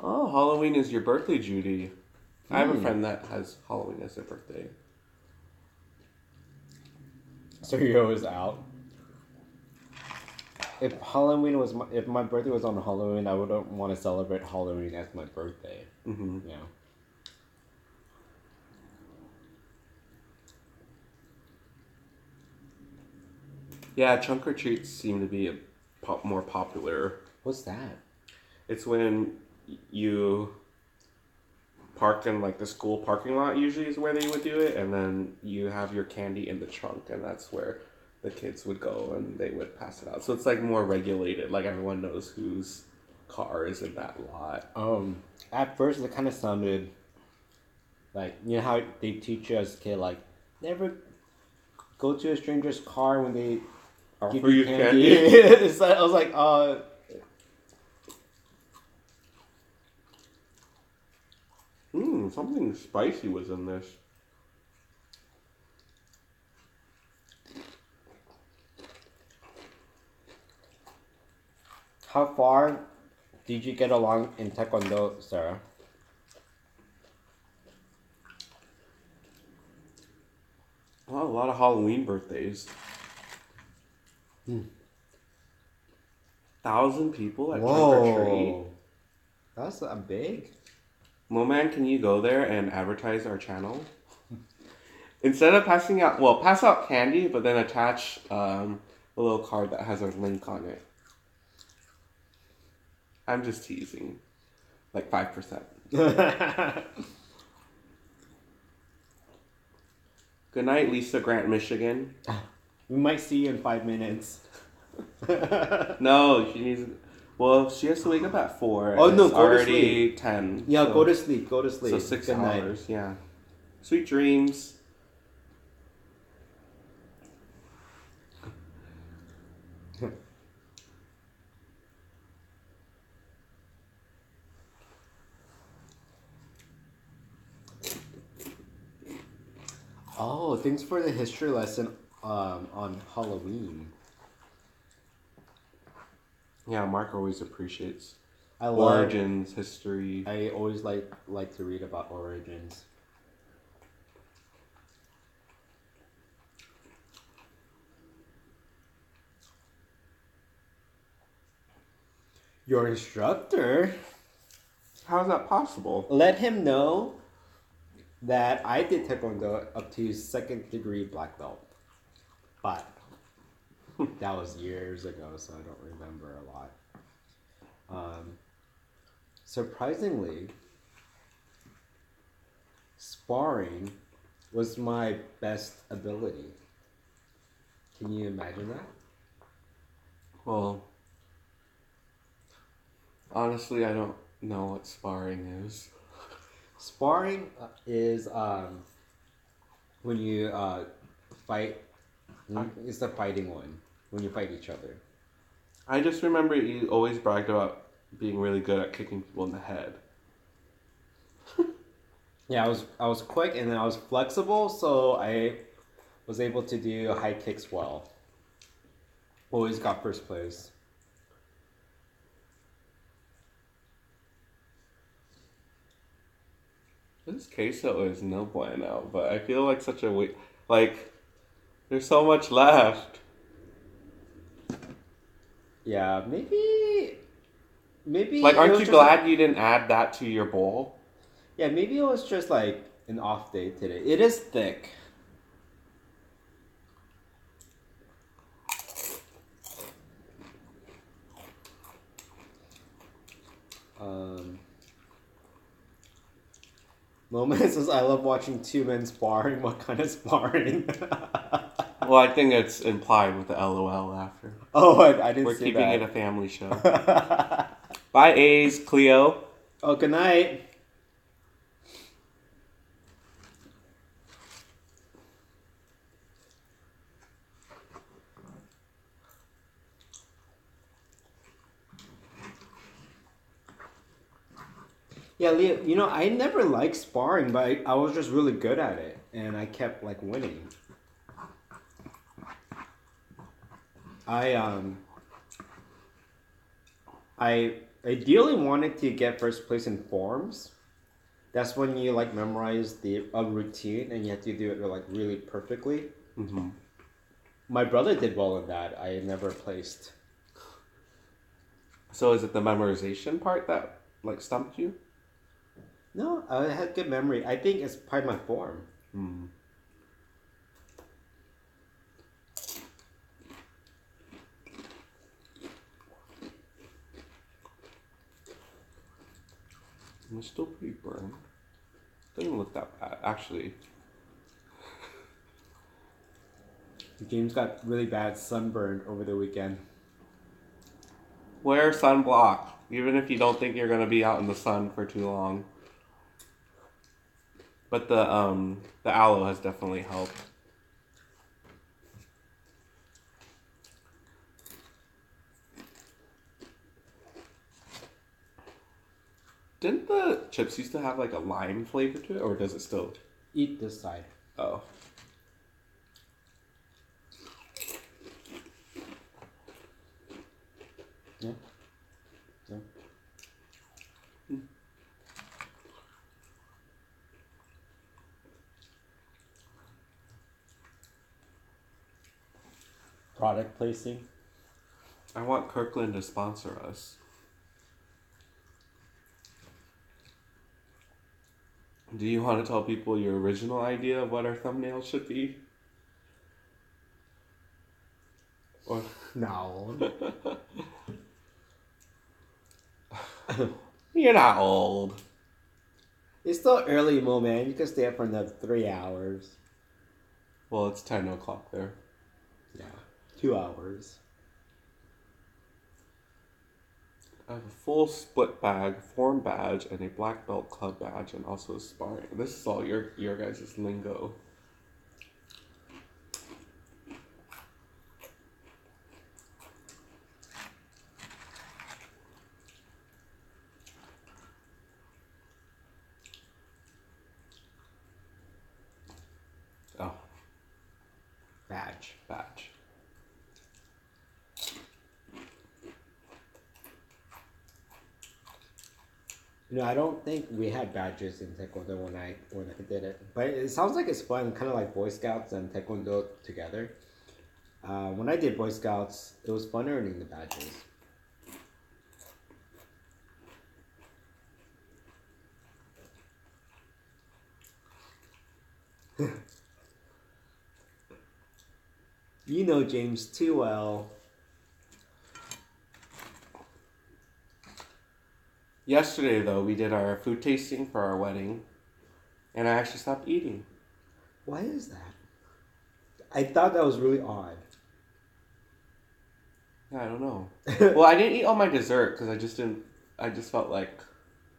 Oh, Halloween is your birthday, Judy. I have a friend that has Halloween as their birthday. So you're always out. If if my birthday was on Halloween, I wouldn't want to celebrate Halloween as my birthday. Mm-hmm. Yeah. Yeah, trunk or treats seem to be more popular. What's that? It's when you park in like the school parking lot. Usually is where they would do it, and then you have your candy in the trunk, and that's where the kids would go and they would pass it out. So it's like more regulated. Like everyone knows whose car is in that lot. At first it kind of sounded like, you know how they teach you as a kid, like, never go to a stranger's car when they give you candy. It's like, I was like, Something spicy was in this. How far did you get along in Taekwondo, Sarah? Oh, a lot of Halloween birthdays. 1,000 people at trunk or treat. That's a big. Moman, can you go there and advertise our channel? Instead of pass out candy, but then attach a little card that has a link on it. I'm just teasing. Like 5%. Good night, Lisa Grant, Michigan. We might see you in 5 minutes. No, she needs... Well, she has to wake up at 4. Oh, no, it's go to already sleep. 10. Yeah, so, go to sleep. So 6 Good night. hours, yeah. Sweet dreams. Oh, thanks for the history lesson on Halloween. Yeah, Mark always appreciates I love origins, history. I always like to read about origins. Your instructor. How is that possible? Let him know that I did Taekwondo up to 2nd degree black belt. But that was years ago, so I don't remember a lot. Surprisingly, sparring was my best ability. Can you imagine that? Well, honestly, I don't know what sparring is. Sparring is when you fight. It's the fighting one when you fight each other. I just remember you always bragged about being really good at kicking people in the head. Yeah, I was quick and then I was flexible, so I was able to do high kicks well. Always got first place. This queso is no bueno, but I feel like such a like there's so much left. Yeah, maybe Like, it aren't was you just glad you didn't add that to your bowl? yeah, maybe it was just like an off day today. It is thick. Moment says, I love watching two men sparring. What kind of sparring? Well, I think it's implied with the LOL after. Oh, I didn't We're see keeping that. it a family show. Bye, A's, Cleo. Oh, good night. Yeah, Leo, you know, I never liked sparring, but I was just really good at it, and I kept, like, winning. I ideally wanted to get first place in forms. That's when you, like, memorize a routine, and you have to do it, like, really perfectly. Mm-hmm. My brother did well in that. I never placed. So is it the memorization part that, like, stumped you? No, I had good memory. I think it's part of my form. Hmm. It's still pretty burned. Doesn't look that bad, actually. James got really bad sunburn over the weekend. Wear sunblock, even if you don't think you're gonna be out in the sun for too long. But the aloe has definitely helped. Didn't the chips used to have like a lime flavor to it, or does it still? Eat this side. Oh. Yeah. Yeah. Product placing. I want Kirkland to sponsor us. Do you want to tell people your original idea of what our thumbnail should be? Or No. you're not old. It's still early, Mo, man. You can stay up for another 3 hours. Well, it's 10 o'clock there. Yeah. 2 hours. I have a full split bag, form badge, and a black belt club badge, and also a sparring. This is all your guys' lingo. Oh, Badge. badge. You know, I don't think we had badges in Taekwondo when I did it. But it sounds like it's fun, kind of like Boy Scouts and Taekwondo together. When I did Boy Scouts, it was fun earning the badges. You know James too well. Yesterday, though, we did our food tasting for our wedding, and I actually stopped eating. Why is that? I thought that was really odd. Yeah, I don't know. Well, I didn't eat all my dessert because I just didn't. I just felt like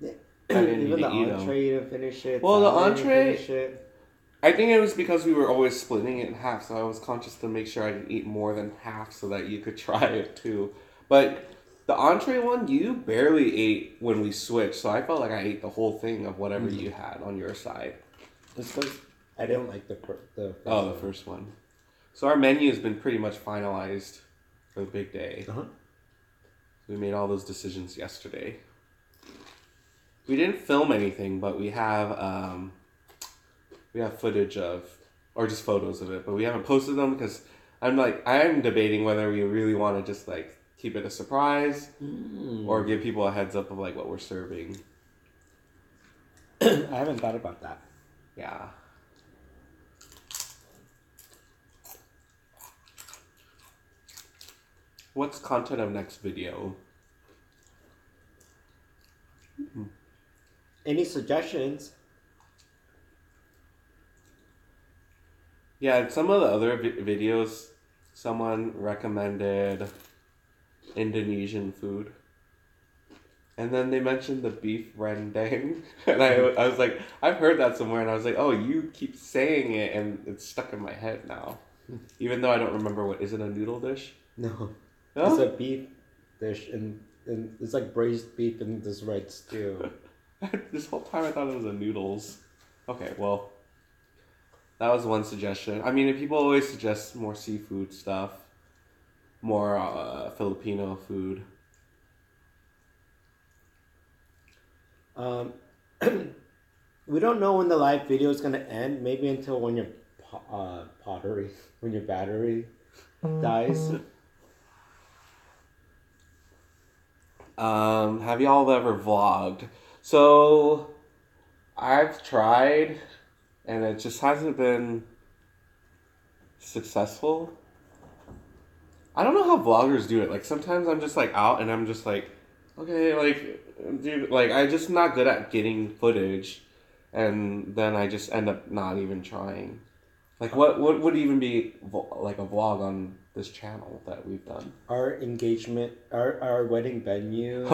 I didn't Even need the to eat entree, you didn't finish it. Well, the salad, you didn't entree- finish it. I think it was because we were always splitting it in half, so I was conscious to make sure I didn't eat more than half so that you could try it too. But the entree one, you barely ate when we switched, so I felt like I ate the whole thing of whatever you had on your side. It's because I didn't like the first The first one. So our menu has been pretty much finalized for the big day. Uh-huh. We made all those decisions yesterday. We didn't film anything, but we have footage of, or just photos of it, but we haven't posted them because I'm debating whether we really want to just like keep it a surprise or give people a heads up of like what we're serving. I haven't thought about that. Yeah. What's content of next video? Any suggestions? Yeah, in some of the other videos, someone recommended Indonesian food. And then they mentioned the beef rendang. And I was like, I've heard that somewhere. And I was like, oh, you keep saying it. And it's stuck in my head now. Even though I don't remember is it a noodle dish? No. No? It's a beef dish and it's like braised beef in this red stew. This whole time I thought it was a noodles. Okay, well, that was one suggestion. I mean, if people always suggest more seafood stuff, more Filipino food. We don't know when the live video is gonna end. Maybe until when your when your battery dies. Have y'all ever vlogged? So, I've tried, and it just hasn't been successful. I don't know how vloggers do it. Like, sometimes I'm just, like, out, and I'm just, like, okay, like, dude, like, I'm just not good at getting footage, and then I just end up not even trying. Like, what would even be, like, a vlog on this channel that we've done? Our engagement, our wedding venue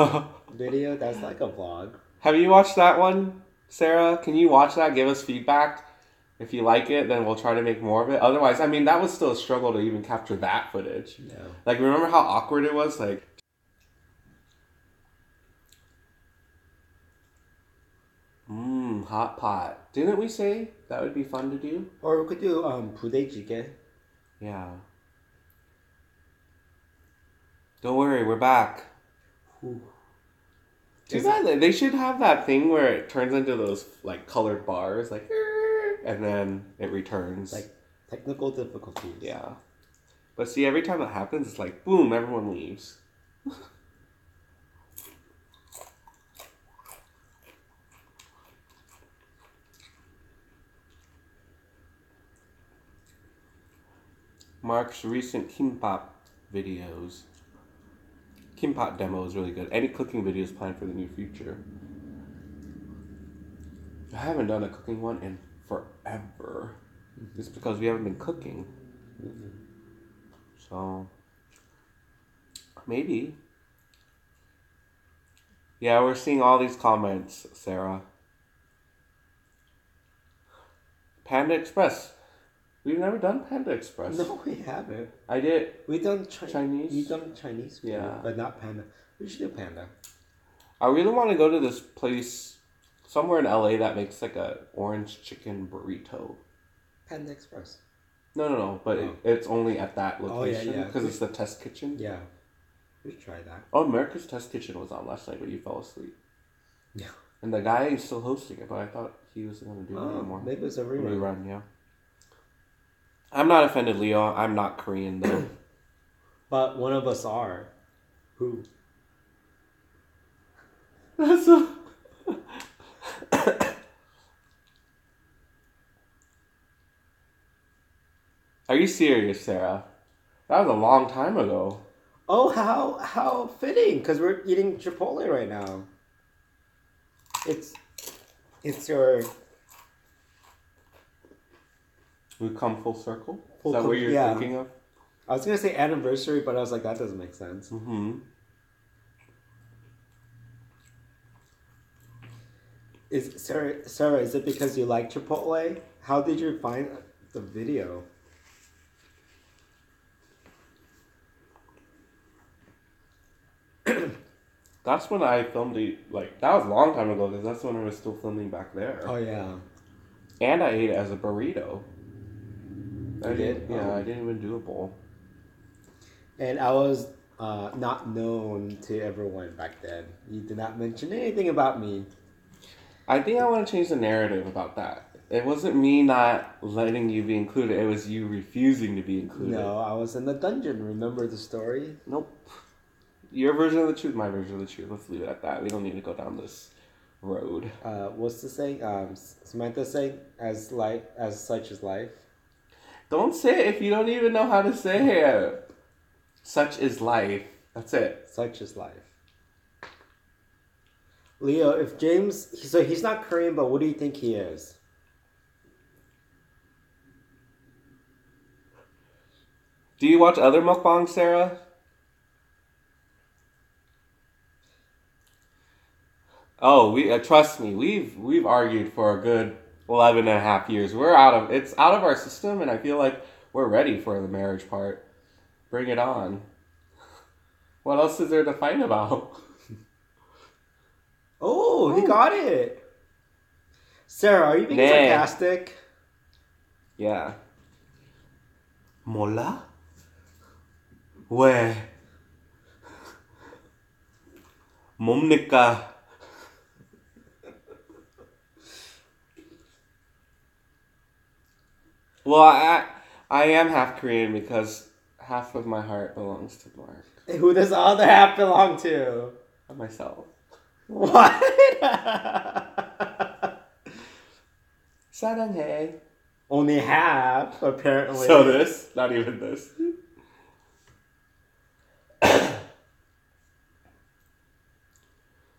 video, that's like a vlog. Have you watched that one, Sarah? Can you watch that? Give us feedback. If you like it, then we'll try to make more of it. Otherwise, I mean, that was still a struggle to even capture that footage. Yeah. Like, remember how awkward it was? Like, hot pot. Didn't we say that would be fun to do? Or we could do 부대찌개. Yeah. Don't worry, we're back. Ooh. Too bad. They should have that thing where it turns into those like colored bars, like, and then it returns. Like technical difficulties. Yeah. But see, every time that happens, it's like boom, everyone leaves. Mark's recent kimbap videos. Kimbap demo is really good. Any cooking videos planned for the near future? I haven't done a cooking one in forever. Just because we haven't been cooking. So, maybe. Yeah, we're seeing all these comments, Sarah. Panda Express. We've never done Panda Express. No, we haven't. I did. We done Chinese. We done Chinese food, Yeah. but not panda. We should do panda. I really want to go to this place somewhere in LA that makes like a orange chicken burrito. Panda Express. No, but it's only at that Oh, yeah, location yeah. because it's the test kitchen. Yeah. We should try that. Oh, America's Test Kitchen was on last night, but you fell asleep. Yeah. And the guy is still hosting it, but I thought he was going to do it anymore. Maybe it's a rerun. Rerun, yeah. I'm not offended, Leo. I'm not Korean though. But one of us are. Who? That's a... Are you serious, Sarah? That was a long time ago. Oh, how fitting! Because we're eating Chipotle right now. It's your We've come full circle. Full Is that what you're yeah. thinking of? I was gonna say anniversary, but I was like, that doesn't make sense. Mm-hmm. Sarah, is it because you like Chipotle? How did you find the video? That's when I filmed it. Like, that was a long time ago because that's when I was still filming back there. Oh yeah. And I ate it as a burrito. You did? Yeah, Oh. I didn't even do a bowl. And I was not known to everyone back then. You did not mention anything about me. I think I want to change the narrative about that. It wasn't me not letting you be included. It was you refusing to be included. No, I was in the dungeon. Remember the story? Nope. Your version of the truth, my version of the truth. Let's leave it at that. We don't need to go down this road. What's the saying? Samantha saying, as such is life. Don't say it if you don't even know how to say it. Such is life. That's it. Such is life. Leo, if James, so he's not Korean, but what do you think he is? Do you watch other mukbangs, Sarah? Oh, we trust me. We've argued for a good 11 and a half years. It's out of our system, and I feel like we're ready for the marriage part. Bring it on. What else is there to fight about? Oh, he got it. Sarah, are you being sarcastic? Yeah. Mola? 왜? 뭡니까? Well, I am half Korean because half of my heart belongs to Mark. Who does the other half belong to? Myself. What? 사랑해. Only half, apparently. So this? Not even this.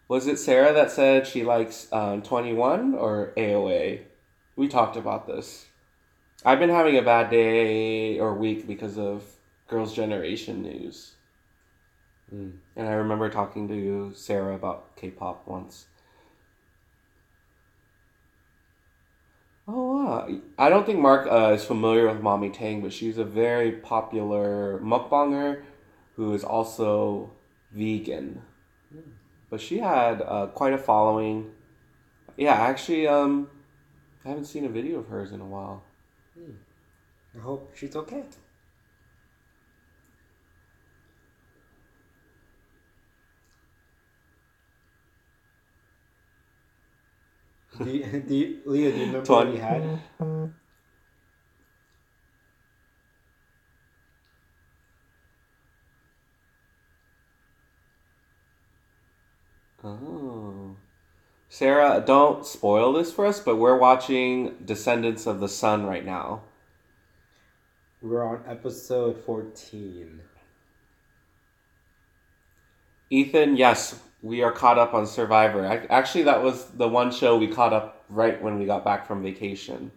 Was it Sarah that said she likes 21 or AOA? We talked about this. I've been having a bad day or week because of Girls' Generation news. And I remember talking to Sarah about K-pop once. Oh, wow. I don't think Mark is familiar with Mommy Tang, but she's a very popular mukbanger who is also vegan. But she had quite a following. Yeah, actually, I haven't seen a video of hers in a while. I hope she's okay. Leo, do you remember what you had? Oh. Sarah, don't spoil this for us, but we're watching Descendants of the Sun right now. We're on episode 14. Ethan, yes, we are caught up on Survivor. Actually, that was the one show we caught up right when we got back from vacation.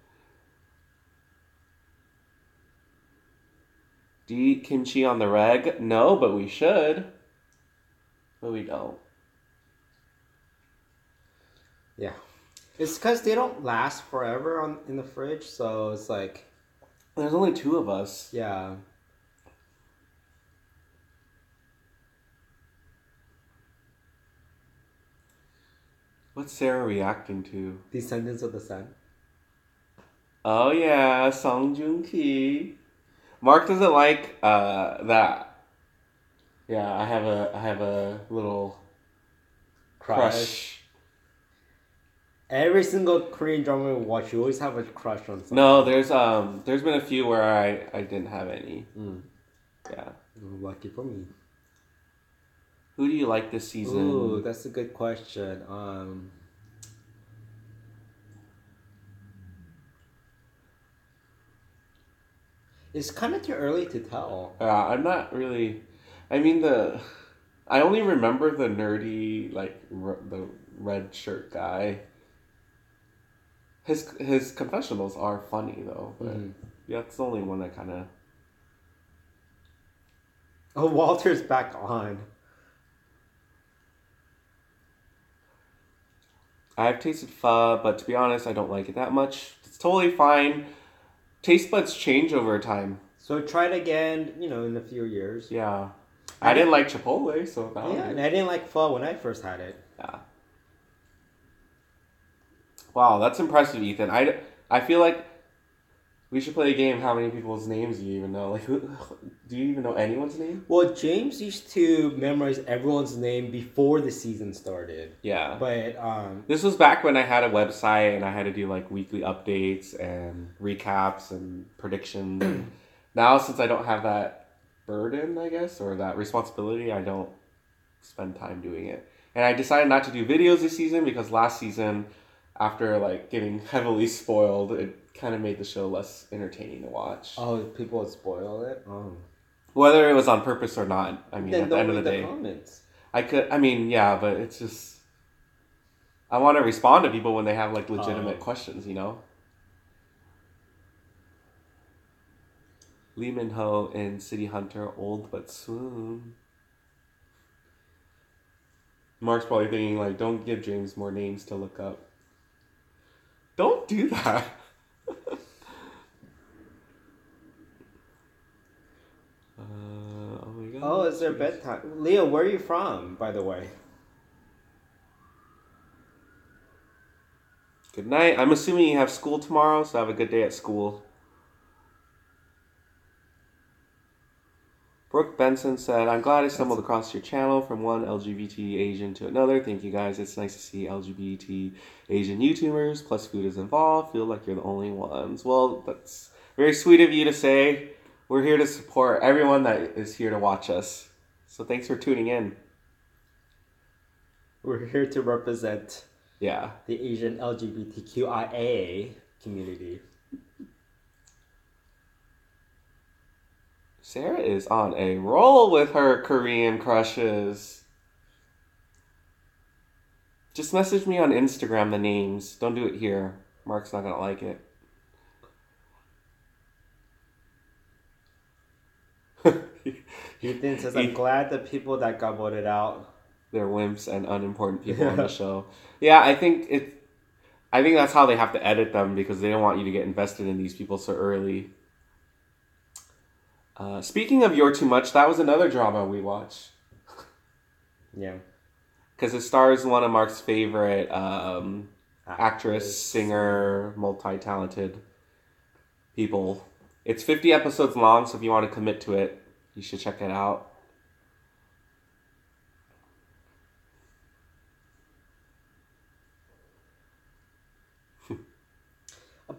Do you eat kimchi on the reg? No, but we should. But we don't. Yeah. It's because they don't last forever in the fridge, so it's like... There's only 2 of us. Yeah. What's Sarah reacting to? Descendants of the Sun. Oh yeah, Song Joong Ki. Mark doesn't like that. Yeah, I have a little crush. Every single Korean drama we watch, you always have a crush on someone. No, there's been a few where I didn't have any. Yeah. Lucky for me. Who do you like this season? Ooh, that's a good question. It's kind of too early to tell. I'm not really. I mean I only remember the nerdy the red shirt guy. His confessionals are funny though, but yeah, it's the only one that kind of. Oh, Walter's back on. I've tasted pho, but to be honest, I don't like it that much. It's totally fine. Taste buds change over time. So try it again, in a few years. Yeah. I didn't like Chipotle, so yeah, and I didn't like pho when I first had it. Yeah. Wow, that's impressive, Ethan. I feel like we should play a game. How many people's names do you even know? Like, do you even know anyone's name? Well, James used to memorize everyone's name before the season started. Yeah. But this was back when I had a website and I had to do like weekly updates and recaps and predictions. Now, since I don't have that burden, I guess, or that responsibility, I don't spend time doing it. And I decided not to do videos this season because last season, after like getting heavily spoiled, it kind of made the show less entertaining to watch. Oh, people would spoil it? Oh. Whether it was on purpose or not, I mean, Then at the end of the day. Comments. Yeah, but it's just, I want to respond to people when they have like legitimate questions, Lee Min Ho in City Hunter, old but swoon. Mark's probably thinking like, don't give James more names to look up. Don't do that. Oh my god. Oh, it's their bedtime. Leo, where are you from, by the way? Good night. I'm assuming you have school tomorrow, so have a good day at school. Brooke Benson said, I'm glad I stumbled across your channel from one LGBT Asian to another. Thank you guys. It's nice to see LGBT Asian YouTubers, plus food is involved. Feel like you're the only ones. Well, that's very sweet of you to say. We're here to support everyone that is here to watch us. So thanks for tuning in. We're here to represent the Asian LGBTQIA community. Sarah is on a roll with her Korean crushes. Just message me on Instagram the names. Don't do it here. Mark's not going to like it. Ethan says, I'm glad the people that got voted out. They're wimps and unimportant people on the show. Yeah, I think that's how they have to edit them because they don't want you to get invested in these people so early. Speaking of You're Too Much, that was another drama we watched. Yeah. Because it stars one of Mark's favorite actress, singer, multi-talented people. It's 50 episodes long, so if you want to commit to it, you should check it out.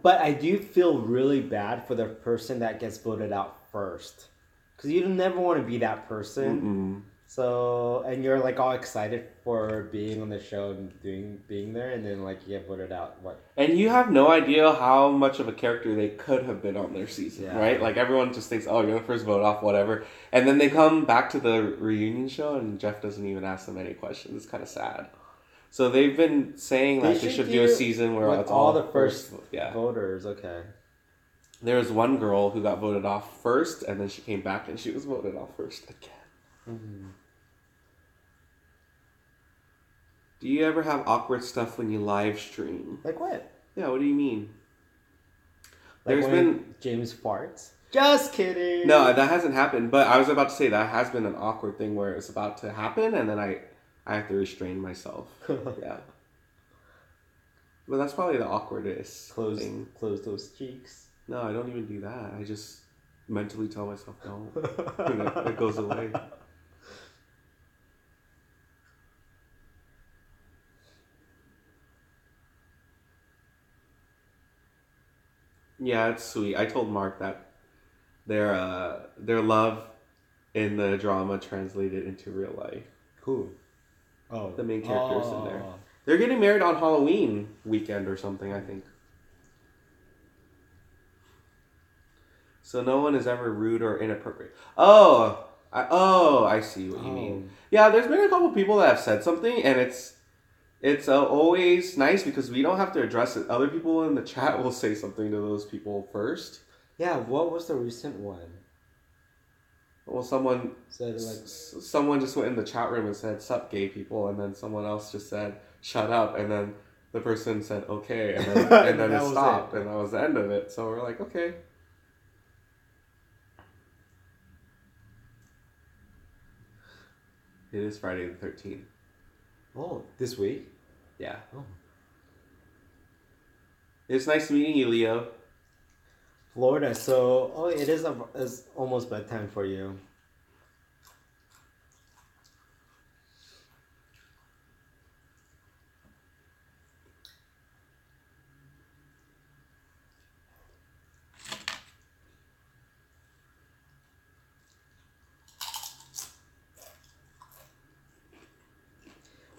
But I do feel really bad for the person that gets voted out first. Because you never want to be that person. Mm-mm. So, and you're like all excited for being on the show and being there, and then like you get voted out. What? And you have no idea how much of a character they could have been on their season, right? Like everyone just thinks, oh, you're the first vote off, whatever. And then they come back to the reunion show and Jeff doesn't even ask them any questions. It's kind of sad. So they've been saying that they should do a season where it's all the first voters. Okay. There was one girl who got voted off first, and then she came back and she was voted off first again. Mm-hmm. Do you ever have awkward stuff when you live stream? Like what? Yeah, what do you mean? Like there's been James farts. Just kidding. No, that hasn't happened. But I was about to say that has been an awkward thing where it's about to happen, and then I have to restrain myself. Yeah. But that's probably the awkwardest thing. Close those cheeks. No, I don't even do that. I just mentally tell myself no. And it goes away. Yeah, it's sweet. I told Mark that their love in the drama translated into real life. Who? Oh. The main characters in there. They're getting married on Halloween weekend or something, I think. So no one is ever rude or inappropriate. I see what you mean. Yeah, there's been a couple people that have said something, and it's always nice because we don't have to address it. Other people in the chat will say something to those people first. Yeah, what was the recent one? Well, someone said someone just went in the chat room and said, "Sup, gay people," and then someone else just said, "Shut up," and then the person said, "Okay," and then it stopped, and that was the end of it. So we're like, okay. It is Friday the 13th. Oh, this week? Yeah. Oh. It's nice meeting you, Leo. Florida, so it is it's almost bedtime for you.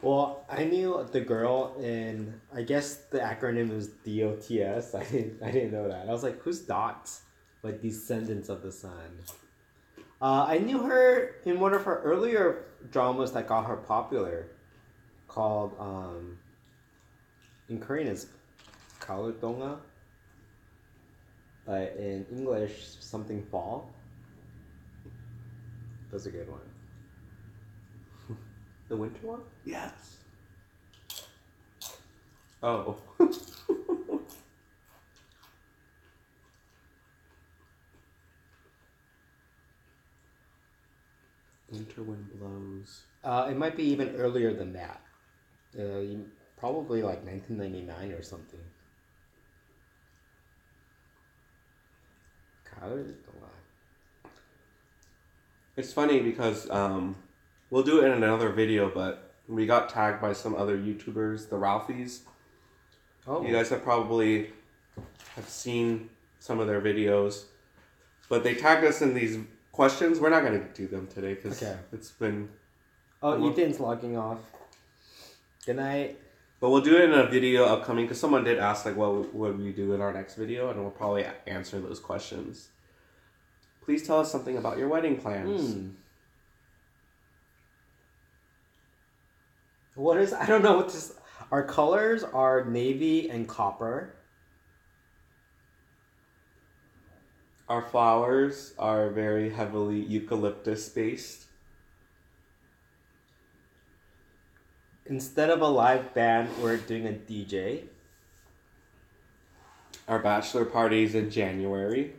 Well, I knew the girl, and I guess the acronym is DOTS. I didn't know that. I was like, who's Dots? Like Descendants of the Sun. I knew her in one of her earlier dramas that got her popular, called in Korean it's Donga, but in English something Fall. That's a good one. The winter one? Yes. Oh. Winter wind blows. It might be even earlier than that. Probably like 1999 or something. It's funny because we'll do it in another video, but we got tagged by some other YouTubers, the Ralphies. Oh. You guys have seen some of their videos, but they tagged us in these questions. We're not going to do them today because it's been... Oh, Ethan's logging off. Good night. But we'll do it in a video upcoming because someone did ask like what would we do in our next video, and we'll probably answer those questions. Please tell us something about your wedding plans. I don't know what this... Our colors are navy and copper. Our flowers are very heavily eucalyptus based. Instead of a live band, we're doing a DJ. Our bachelor party's in January.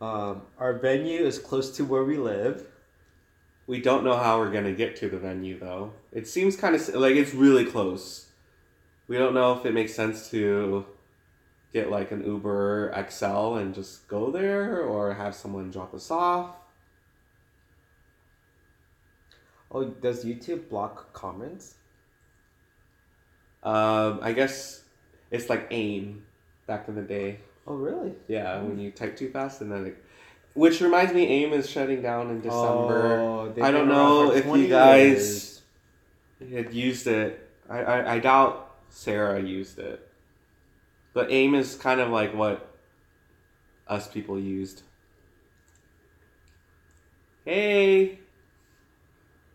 Our venue is close to where we live. We don't know how we're going to get to the venue, though. It seems kind of like it's really close. We don't know if it makes sense to get like an Uber XL and just go there or have someone drop us off. Oh, does YouTube block comments? I guess it's like AIM back in the day. Oh, really? Yeah, when you type too fast and then which reminds me, AIM is shutting down in December. Oh, I don't know if you guys had used it. I doubt Sarah used it. But AIM is kind of like what us people used. Hey!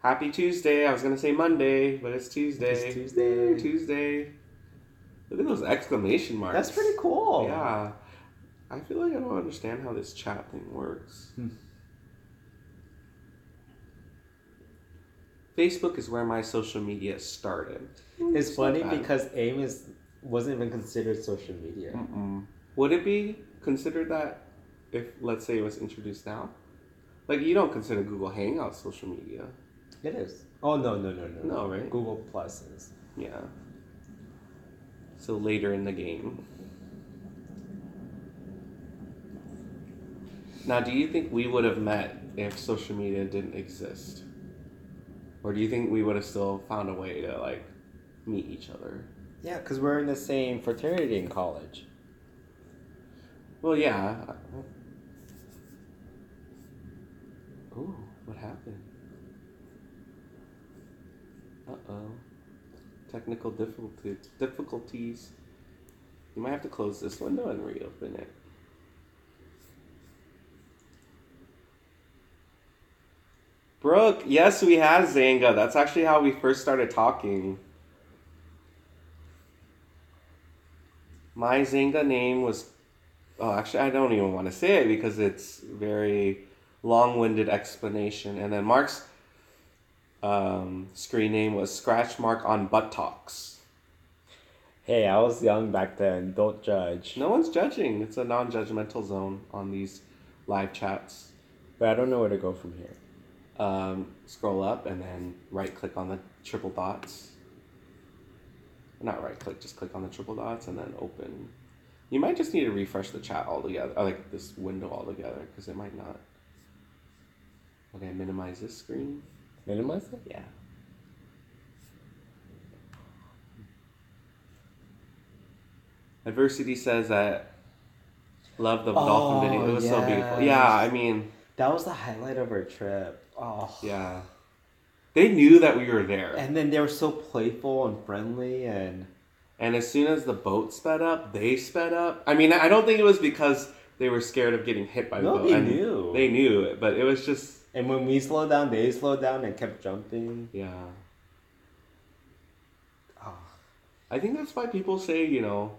Happy Tuesday. I was going to say Monday, but it's Tuesday. It's Tuesday. Tuesday. Look at those exclamation marks. That's pretty cool. Yeah. I feel like I don't understand how this chat thing works. Facebook is where my social media started. It's funny because AIM wasn't even considered social media. Would it be considered that if, let's say, it was introduced now? Like, you don't consider Google Hangouts social media. It is. Oh, no. No, right? Google Plus is. Yeah. So later in the game. Now, do you think we would have met if social media didn't exist? Or do you think we would have still found a way to, like, meet each other? Yeah, because we're in the same fraternity in college. Well, yeah. Ooh, what happened? Uh-oh. Technical difficulties. You might have to close this window and reopen it. Brooke, yes, we had Zanga. That's actually how we first started talking. My Zanga name was... Oh, actually, I don't even want to say it because it's very long-winded explanation. And then Mark's screen name was Scratch Mark on Buttocks. Hey, I was young back then. Don't judge. No one's judging. It's a non-judgmental zone on these live chats. But I don't know where to go from here. Scroll up and then right-click on the triple dots. Not right-click, just click on the triple dots and then open. You might just need to refresh the chat altogether, like this window altogether, because it might not. Okay, minimize this screen. Minimize it? Yeah. Adversity says that love the dolphin video. It was so beautiful. Yeah, I mean... That was the highlight of our trip. Oh. Yeah. They knew that we were there. And then they were so playful and friendly and... And as soon as the boat sped up, they sped up. I mean, I don't think it was because they were scared of getting hit by the boat. They knew. They knew it, but it was just... And when we slowed down, they slowed down and kept jumping. Yeah. Oh. I think that's why people say, you know,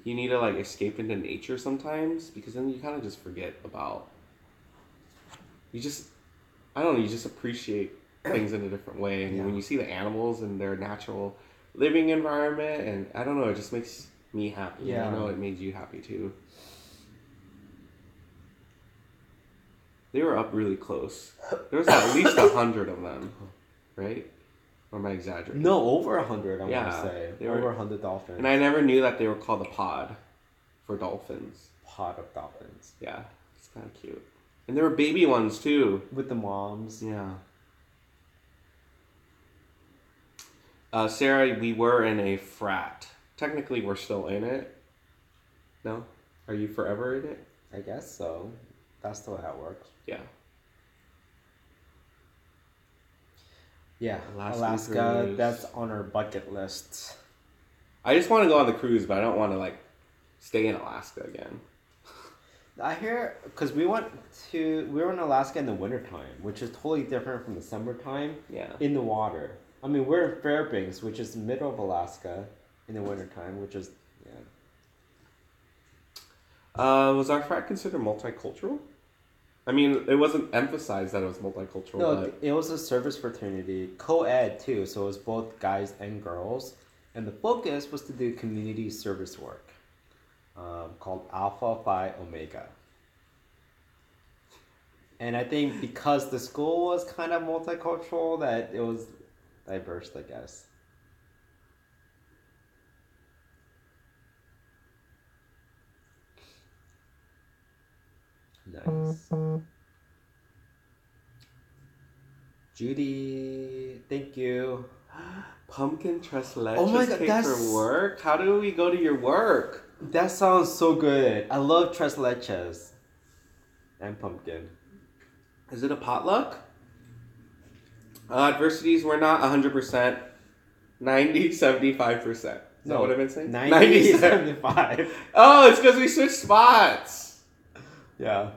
you need to, like, escape into nature sometimes, because then you kind of just forget about... You just... I don't know, you just appreciate things in a different way. And when you see the animals in their natural... living environment, and I don't know, it just makes me happy. Yeah. I know it made you happy too. They were up really close. There was at least 100 of them, right? Or am I exaggerating? No, over 100, I want Yeah, to say. they Over were- 100 dolphins. And I never knew that they were called a pod for dolphins. Pod of dolphins. Yeah, it's kind of cute. And there were baby ones too. With the moms. Yeah. Sarah, we were in a frat. Technically, we're still in it. No? Are you forever in it? I guess so. That's the way how it works. Yeah. Yeah, Alaskan Alaska, cruise. that's on our bucket list. I just want to go on the cruise, but I don't want to, like, stay in Alaska again. I hear, because we were in Alaska in the wintertime, which is totally different from the summertime. Yeah. In the water. I mean, we're in Fairbanks, which is the middle of Alaska in the wintertime, which is, Was our frat considered multicultural? I mean, it wasn't emphasized that it was multicultural, No, but... it was a service fraternity, co-ed too, so it was both guys and girls. And the focus was to do community service work called Alpha Phi Omega. And I think because the school was kind of multicultural, that it was diverse, I guess. Nice. Judy, thank you. Pumpkin tres leches Oh my God, cake that's- for work? How do we go to your work? That sounds so good. I love tres leches and pumpkin. Is it a potluck? Adversities were not 100%. 90, 75%. Is that what I've been saying? 90, 75. Oh, it's because we switched spots. Yeah.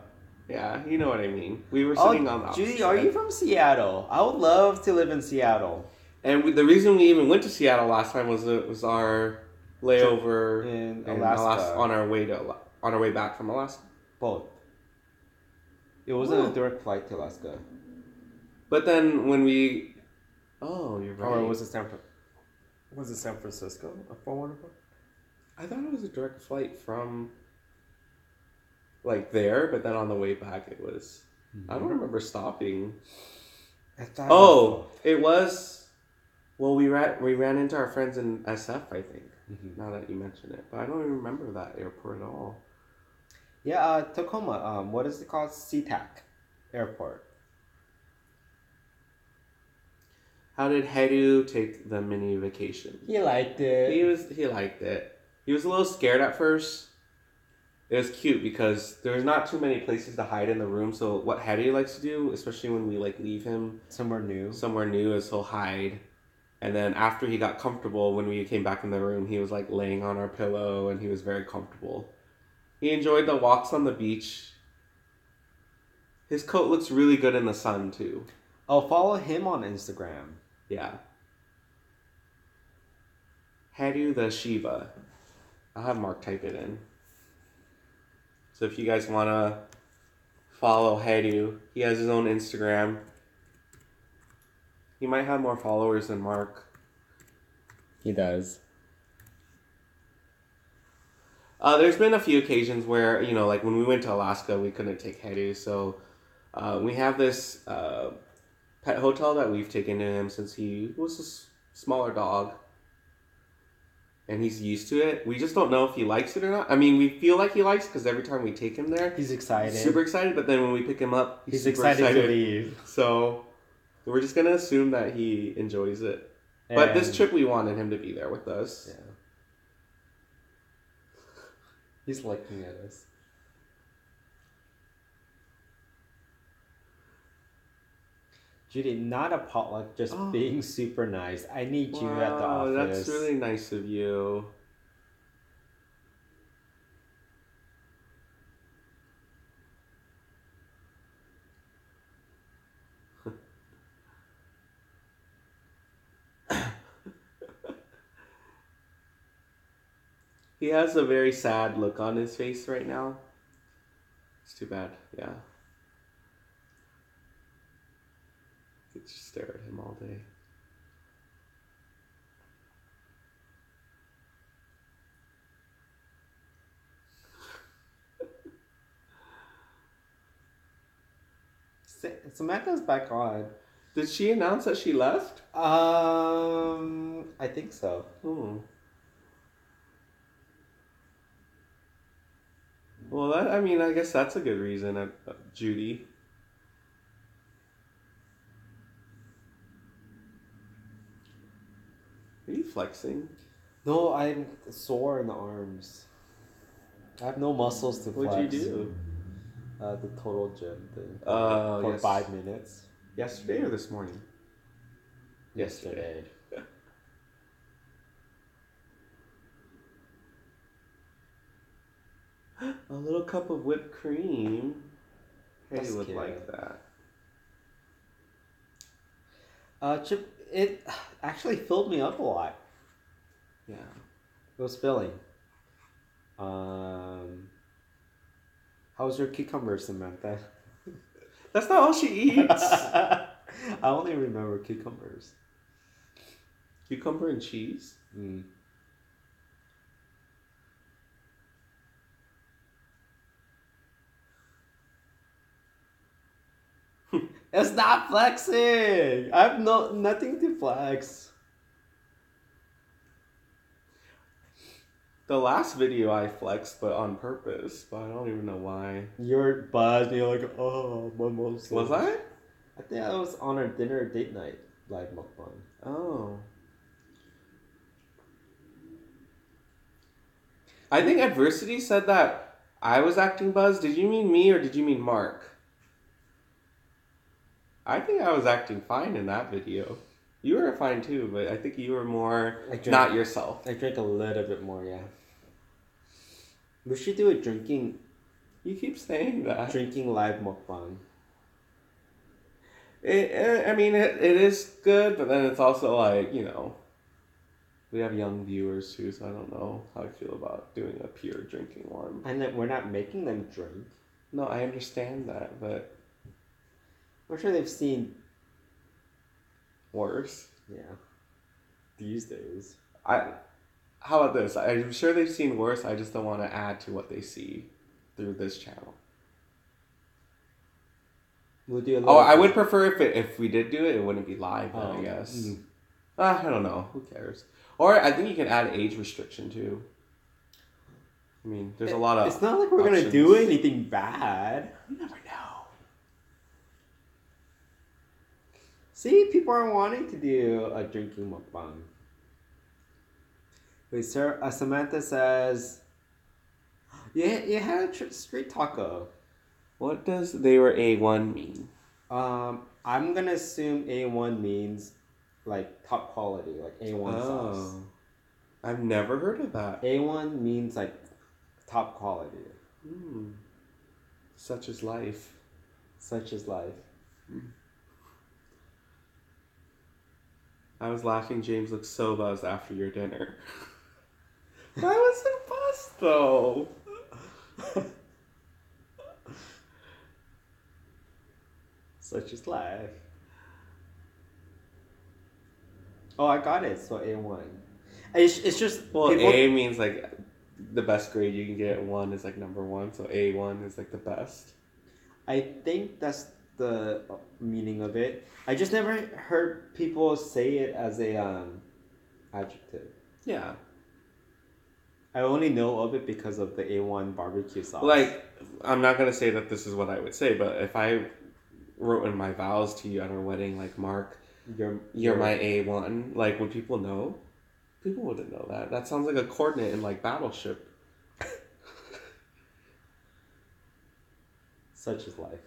Yeah, you know what I mean. We were sitting on the opposite Judy, are side. you from Seattle? I would love to live in Seattle. And the reason we even went to Seattle last time was it was our layover In Alaska. on our way back from Alaska. Both. It wasn't Oh. a direct flight to Alaska. But then when we, you're right. Or was it San Francisco? I thought it was a direct flight from like there, but then on the way back it was. I don't remember stopping. It was. Well, we ran into our friends in SF, I think. Mm-hmm. Now that you mention it, but I don't even remember that airport at all. Yeah, Tacoma. What is it called? SeaTac Airport. How did Hedu take the mini vacation? He liked it. He liked it. He was a little scared at first. It was cute because there's not too many places to hide in the room. So what Hedu likes to do, especially when we like leave him somewhere new, is he'll hide. And then after he got comfortable, when we came back in the room, he was like laying on our pillow and he was very comfortable. He enjoyed the walks on the beach. His coat looks really good in the sun too. Oh, follow him on Instagram. Yeah. Hedu the Shiva. I'll have Mark type it in. So if you guys want to follow Hedu, he has his own Instagram. He might have more followers than Mark. He does. There's been a few occasions where, you know, like when we went to Alaska, we couldn't take Hedu. So we have this pet hotel that we've taken to him since he was a smaller dog. And he's used to it. We just don't know if he likes it or not. I mean, we feel like he likes it because every time we take him there, He's excited. he's super excited. But then when we pick him up, He's super excited to leave. So we're just going to assume that he enjoys it. But this trip, we wanted him to be there with us. Yeah. He's looking at us. Judy, not a potluck, just being super nice. I need you at the office. That's really nice of you. He has a very sad look on his face right now. It's too bad, yeah. You could just stare at him all day. Samantha's back on. Did she announce that she left? I think so. Well, I guess that's a good reason, Judy. Are you flexing? No, I'm sore in the arms. I have no muscles to flex. What'd you do? The total gym thing. For yes. 5 minutes. Yesterday or this morning? Yesterday. A little cup of whipped cream. That's Hey, would cute. like that. Chip, it actually filled me up a lot. Yeah. It was filling. How's your cucumber, Samantha? That's not all she eats. I only remember cucumbers. Cucumber and cheese? Mm. It's not flexing. I have nothing to flex. The last video I flexed, but on purpose. But I don't even know why. You're buzzed. You're like, oh, mimosas. Was I? I think I was on our dinner date night live mukbang. Oh. I think Adversity said that I was acting buzzed. Did you mean me or did you mean Mark? I think I was acting fine in that video. You were fine too, but I think you were more not yourself. I drank a little bit more, yeah. We should do a drinking You keep saying that. Drinking live mukbang. It is good, but then it's also like, we have young viewers too, so I don't know how I feel about doing a pure drinking one. And that we're not making them drink. No, I understand that, but I'm sure they've seen worse. Yeah. These days. How about this? I'm sure they've seen worse, I just don't want to add to what they see through this channel. We'll do I would prefer if we did do it, it wouldn't be live then, I guess. Mm. I don't know. Who cares? Or I think you can add age restriction too. I mean, there's a lot of It's not like we're going to do anything bad. You never know. See, people are wanting to do a drinking mukbang. Wait, sir, Samantha says, you had a street taco. What does they were A1 mean? I'm going to assume A1 means like top quality, like A1 sauce. I've never heard of that. A1 means like top quality. Such is life. Such is life. I was laughing. James looked so buzzed after your dinner. Why was it buzzed though? Such is life. Oh, I got it. So A1. It's just Well, people, A means like the best grade you can get. 1 is like number 1, so A1 is like the best. I think that's the meaning of it. I just never heard people say it as a adjective. Yeah. I only know of it because of the A1 barbecue sauce. Like, I'm not gonna say that this is what I would say, but if I wrote in my vows to you at our wedding, like, Mark, you're my A1, like, would people know? People wouldn't know that. That sounds like a coordinate in like Battleship. Such is life.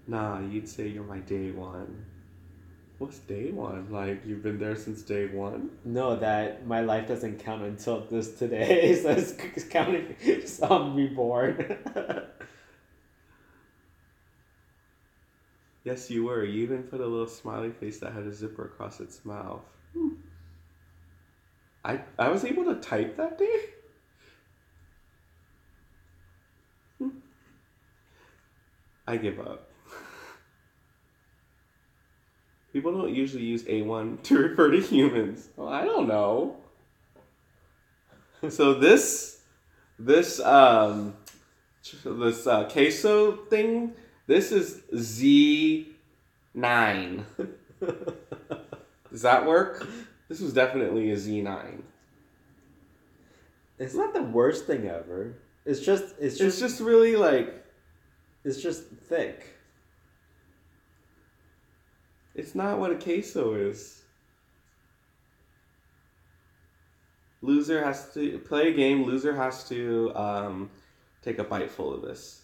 Nah, you'd say you're my day 1. What's day 1? Like, you've been there since day 1? No, that my life doesn't count until this today. So it's counting. So I'm reborn. Yes, you were. You even put a little smiley face that had a zipper across its mouth. I was able to type that day? I give up. People don't usually use A1 to refer to humans. Well, I don't know. So this queso thing, this is Z9. Does that work? This was definitely a Z9. It's not the worst thing ever. It's just really like, it's just thick. it's not what a queso is. Loser has to play a game. Loser has to take a bite full of this.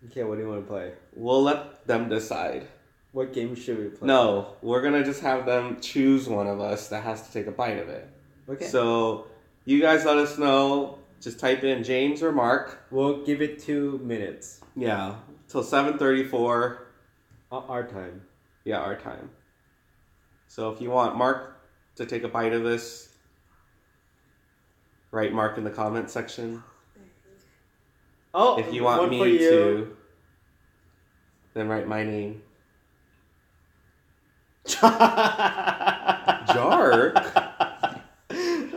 Okay, what do you want to play? We'll let them decide. What game should we play? No, we're gonna just have them choose one of us that has to take a bite of it. Okay. So you guys let us know. Just type in James or Mark. We'll give it 2 minutes. Yeah, till 7:34. Our time. Yeah, our time. So if you want Mark to take a bite of this, write Mark in the comment section. Oh, If you want me to, then write my name. Jark?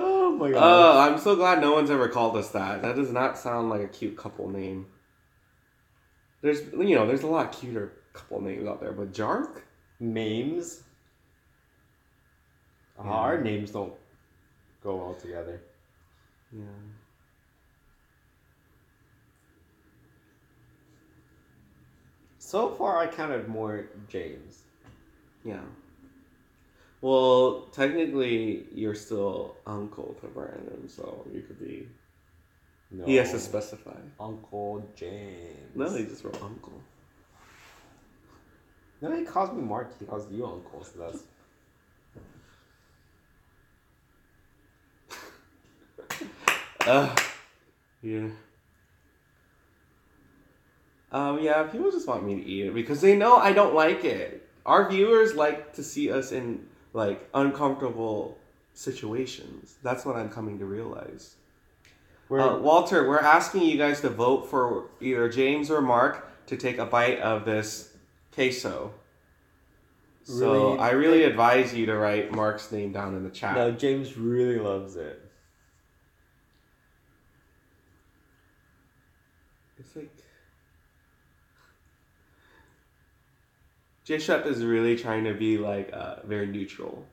Oh my god. Oh, I'm so glad no one's ever called us that. That does not sound like a cute couple name. There's a lot cuter couple names out there, but Jark? Names? Yeah. Our names don't go well together. Yeah. So far, I counted more James. Yeah. Well, technically, you're still uncle to Brandon, so you could be... No. He has to specify. Uncle James. No, he just wrote uncle. No, he calls me Mark. He calls you Uncle, so that's... Yeah. Yeah, people just want me to eat it because they know I don't like it. Our viewers like to see us in, like, uncomfortable situations. That's what I'm coming to realize. Walter, we're asking you guys to vote for either James or Mark to take a bite of this queso. So I really advise you to write Mark's name down in the chat. No, James really loves it. It's like... J-Shep is really trying to be, like, very neutral.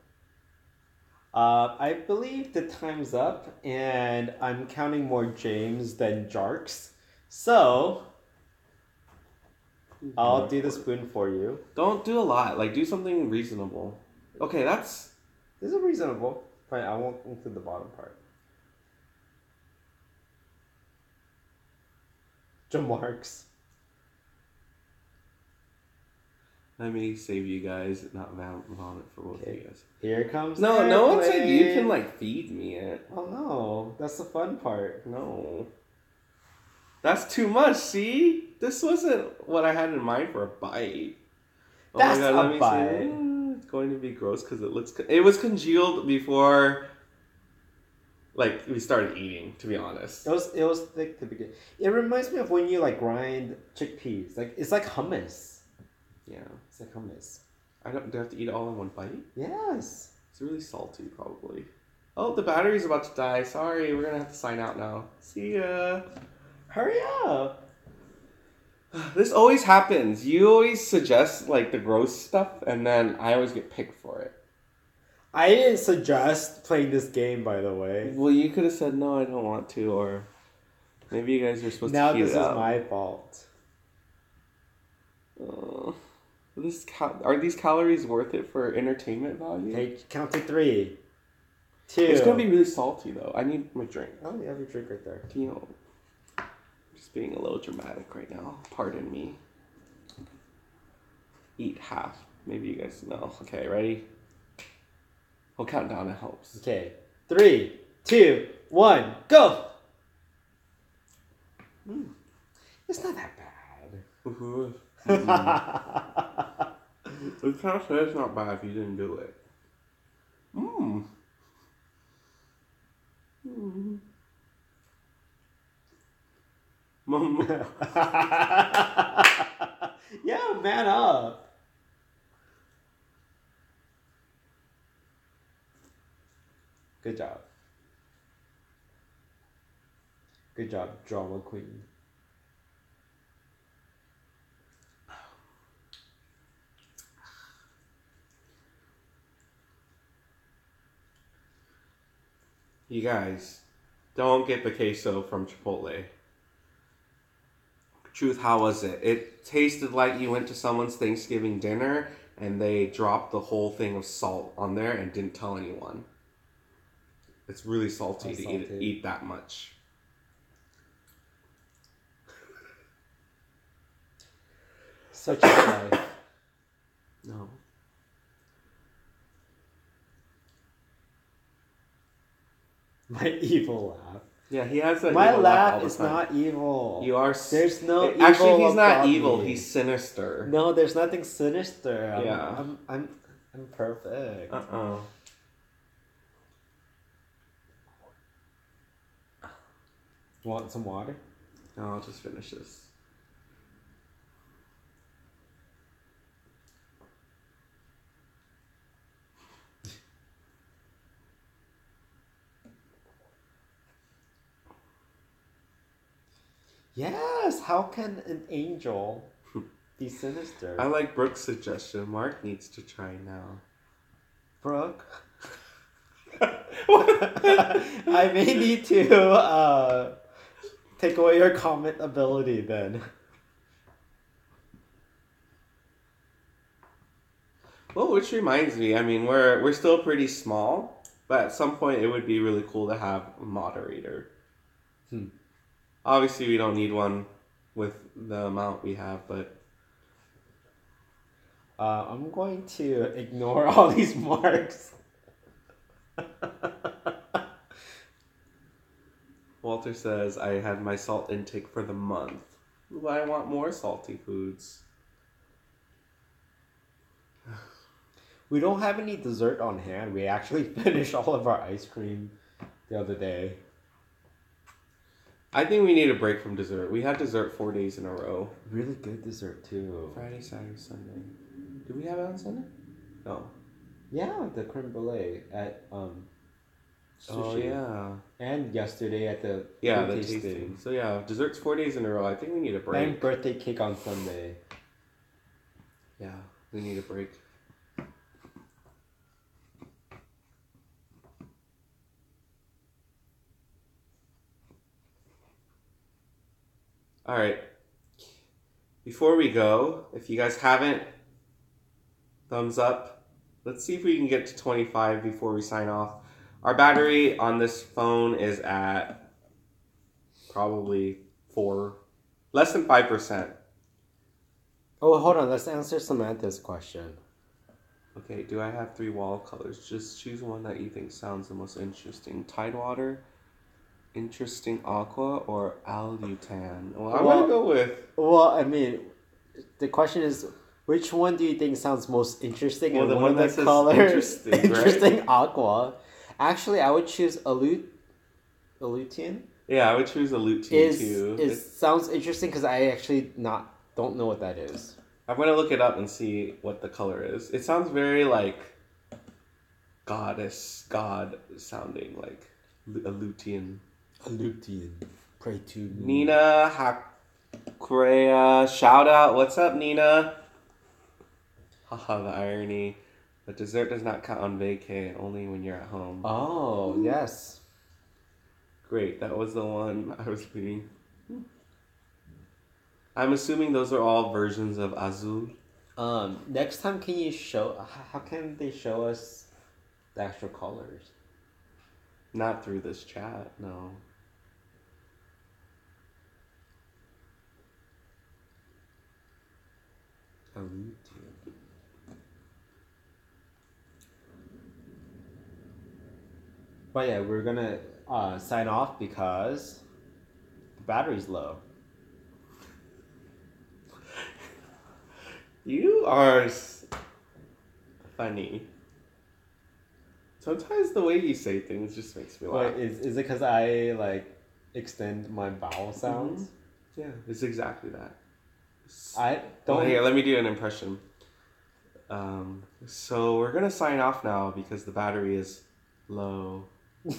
I believe the time's up, and I'm counting more James than Jarks. So, I'll do the spoon for you. Don't do a lot. Like, do something reasonable. Okay, that's... This is reasonable. Fine, I won't include the bottom part. Jamarks. Let me save you guys, not vomit for both of you guys. Here comes. No, the no one said you airplane. can like feed me it. Oh no, that's the fun part. No. That's too much, see? This wasn't what I had in mind for a bite. Oh That's my god, let a me bite. see. It's going to be gross because it was congealed before like we started eating, to be honest. It was thick to begin. It reminds me of when you like grind chickpeas. Like it's like hummus. Yeah. It's like hummus. Do I have to eat it all in one bite? Yes. It's really salty, probably. Oh, the battery's about to die. Sorry, we're gonna have to sign out now. See ya. Hurry up. This always happens. You always suggest like the gross stuff, and then I always get picked for it. I didn't suggest playing this game, by the way. Well, you could have said no, I don't want to, or maybe you guys are supposed Now to heat this it is up. my fault. Are these calories worth it for entertainment value? Okay, count to 3, 2. It's gonna be really salty though. I need my drink. Oh, you have your drink right there. Can you? I'm just being a little dramatic right now. Pardon me. Eat half. Maybe you guys know. Okay, ready? We'll count down. It helps. Okay, 3, 2, 1, go. It's not that bad. Mm-hmm. We can't say it's not bad if you didn't do it. Mmm. Mm. Mom. Yeah, man up. Good job. Good job, drama queen. You guys, don't get the queso from Chipotle. Truth, how was it? It tasted like you went to someone's Thanksgiving dinner and they dropped the whole thing of salt on there and didn't tell anyone. It's really salty to eat that much. Such a life. No. My evil laugh. Yeah, he has that. My evil laugh all the is time. not evil. You are. There's no evil. Actually, he's not about evil. me. He's sinister. No, there's nothing sinister. I'm perfect. Want some water? No, I'll just finish this. Yes. How can an angel be sinister? I like Brooke's suggestion. Mark needs to try now. Brooke. I may need to take away your comment ability then. Well, which reminds me, I mean, we're still pretty small, but at some point it would be really cool to have a moderator. Obviously, we don't need one with the amount we have, but I'm going to ignore all these marks. Walter says I had my salt intake for the month. Well, I want more salty foods. We don't have any dessert on hand. We actually finished all of our ice cream the other day. I think we need a break from dessert. We had dessert 4 days in a row. Really good dessert too. Friday, Saturday, Sunday. Did we have it on Sunday? No. Yeah, the creme brulee at Sushi. Oh yeah. And yesterday at the Yeah, food the tasting. So yeah, desserts 4 days in a row. I think we need a break. And birthday cake on Sunday. Yeah, we need a break. All right. Before we go, if you guys haven't, thumbs up. Let's see if we can get to 25 before we sign off. Our battery on this phone is at probably less than 5%. Oh, hold on. Let's answer Samantha's question. Okay, do I have 3 wall colors? Just choose one that you think sounds the most interesting. Tidewater, interesting aqua, or alutan? Well, I'm Well- gonna go with... Well, I mean, the question is, which one do you think sounds most interesting? Well, and the one one of that the says colors interesting, right? interesting aqua. Actually, I would choose Alutian. Yeah, I would choose a lutein too. It sounds interesting because I actually don't know what that is. I'm gonna look it up and see what the color is. It sounds very like god sounding, like a lutein. Alutian. Pray to me. Nina Hakurea, shout out. What's up, Nina? Haha, the irony. The dessert does not count on vacay, only when you're at home. Oh, yes. Great, that was the one I was reading. I'm assuming those are all versions of Azul. Next time, can you show? How can they show us the actual colors? Not through this chat, no. But yeah, we're gonna sign off because the battery's low. You are funny. Sometimes the way you say things just makes me laugh. Wait, is it because I like extend my vowel sounds? Yeah, it's exactly that. I Oh, don't. here, let me do an impression. So we're gonna sign off now because the battery is low.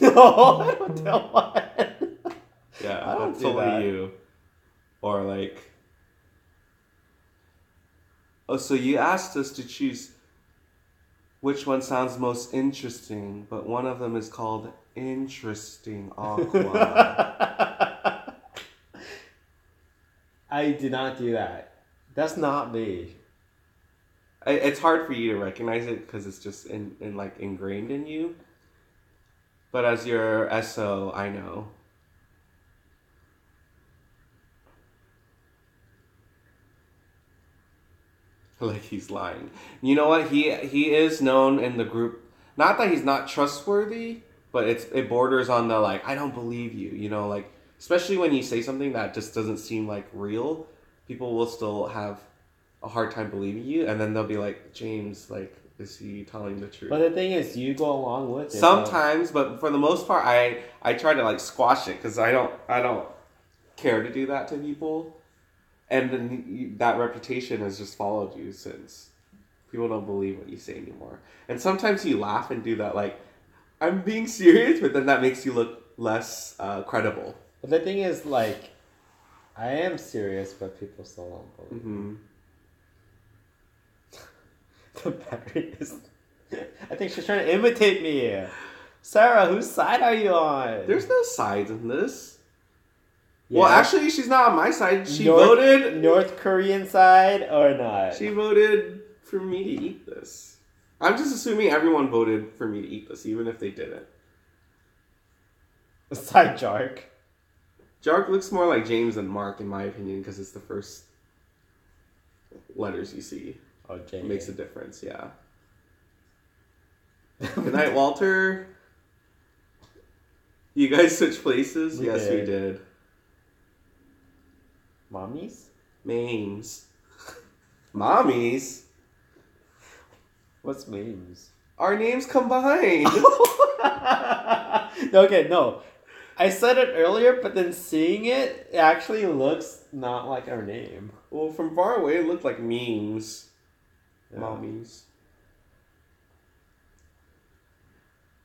No, I don't know what. Yeah, I don't that's do only that. you. Or like, oh, so you asked us to choose which one sounds most interesting, but one of them is called Interesting Aqua. I did not do that. That's not me. It's hard for you to recognize it because it's just like ingrained in you. But as your SO, I know. Like he's lying. You know what? He is known in the group. Not that he's not trustworthy, but it borders on the like I don't believe you. You know, like especially when you say something that just doesn't seem like real, people will still have a hard time believing you, and then they'll be like, James, like, is he telling the truth? But the thing is, you go along with it. Sometimes, but for the most part, I try to like squash it because I don't care to do that to people. And then that reputation has just followed you since people don't believe what you say anymore. And sometimes you laugh and do that, like, I'm being serious, but then that makes you look less credible. But the thing is, like, I am serious, but people still don't believe. Mm-hmm. The battery is. I think she's trying to imitate me. Sarah, whose side are you on? There's no sides in this. Yeah. Well, actually, she's not on my side. She North- voted. North Korean side or not? She voted for me to eat this. I'm just assuming everyone voted for me to eat this, even if they didn't. Side Jark. Jark looks more like James than Mark, in my opinion, because it's the first letters you see. Oh, Jay. It makes a difference, yeah. Good night, Walter. You guys switched places? We Yes, did. we did. Mommies? Memes. Mommies? What's memes? Our names combined. Okay, no. I said it earlier, but then seeing it, it actually looks not like our name. Well, from far away, it looked like memes. Yeah. Mommies.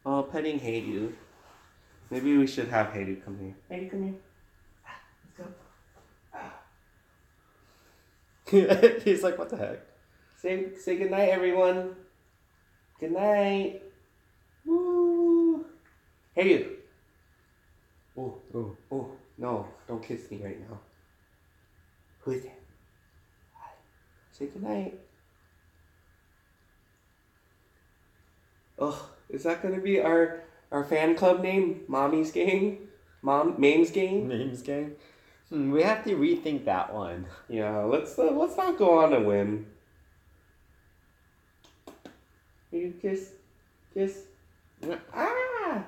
Oh, petting Haydu. Maybe we should have Haydu come here. Haydu, come here. Let's go. He's like, what the heck? Say good night, everyone. Good night. Woo. Haydu. Oh, Ooh. oh, no, don't kiss me right now. Who is it? Hi. Say good night. Oh, is that gonna be our fan club name? Mommy's Gang? Mame's Gang? Memes gang? We have to rethink that one. Yeah, let's not go on a whim. You kiss. Ah!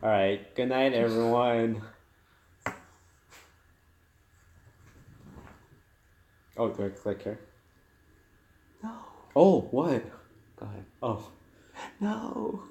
Alright, good night, everyone. Oh, do I click here? No. Oh, what? Go ahead. Oh. No.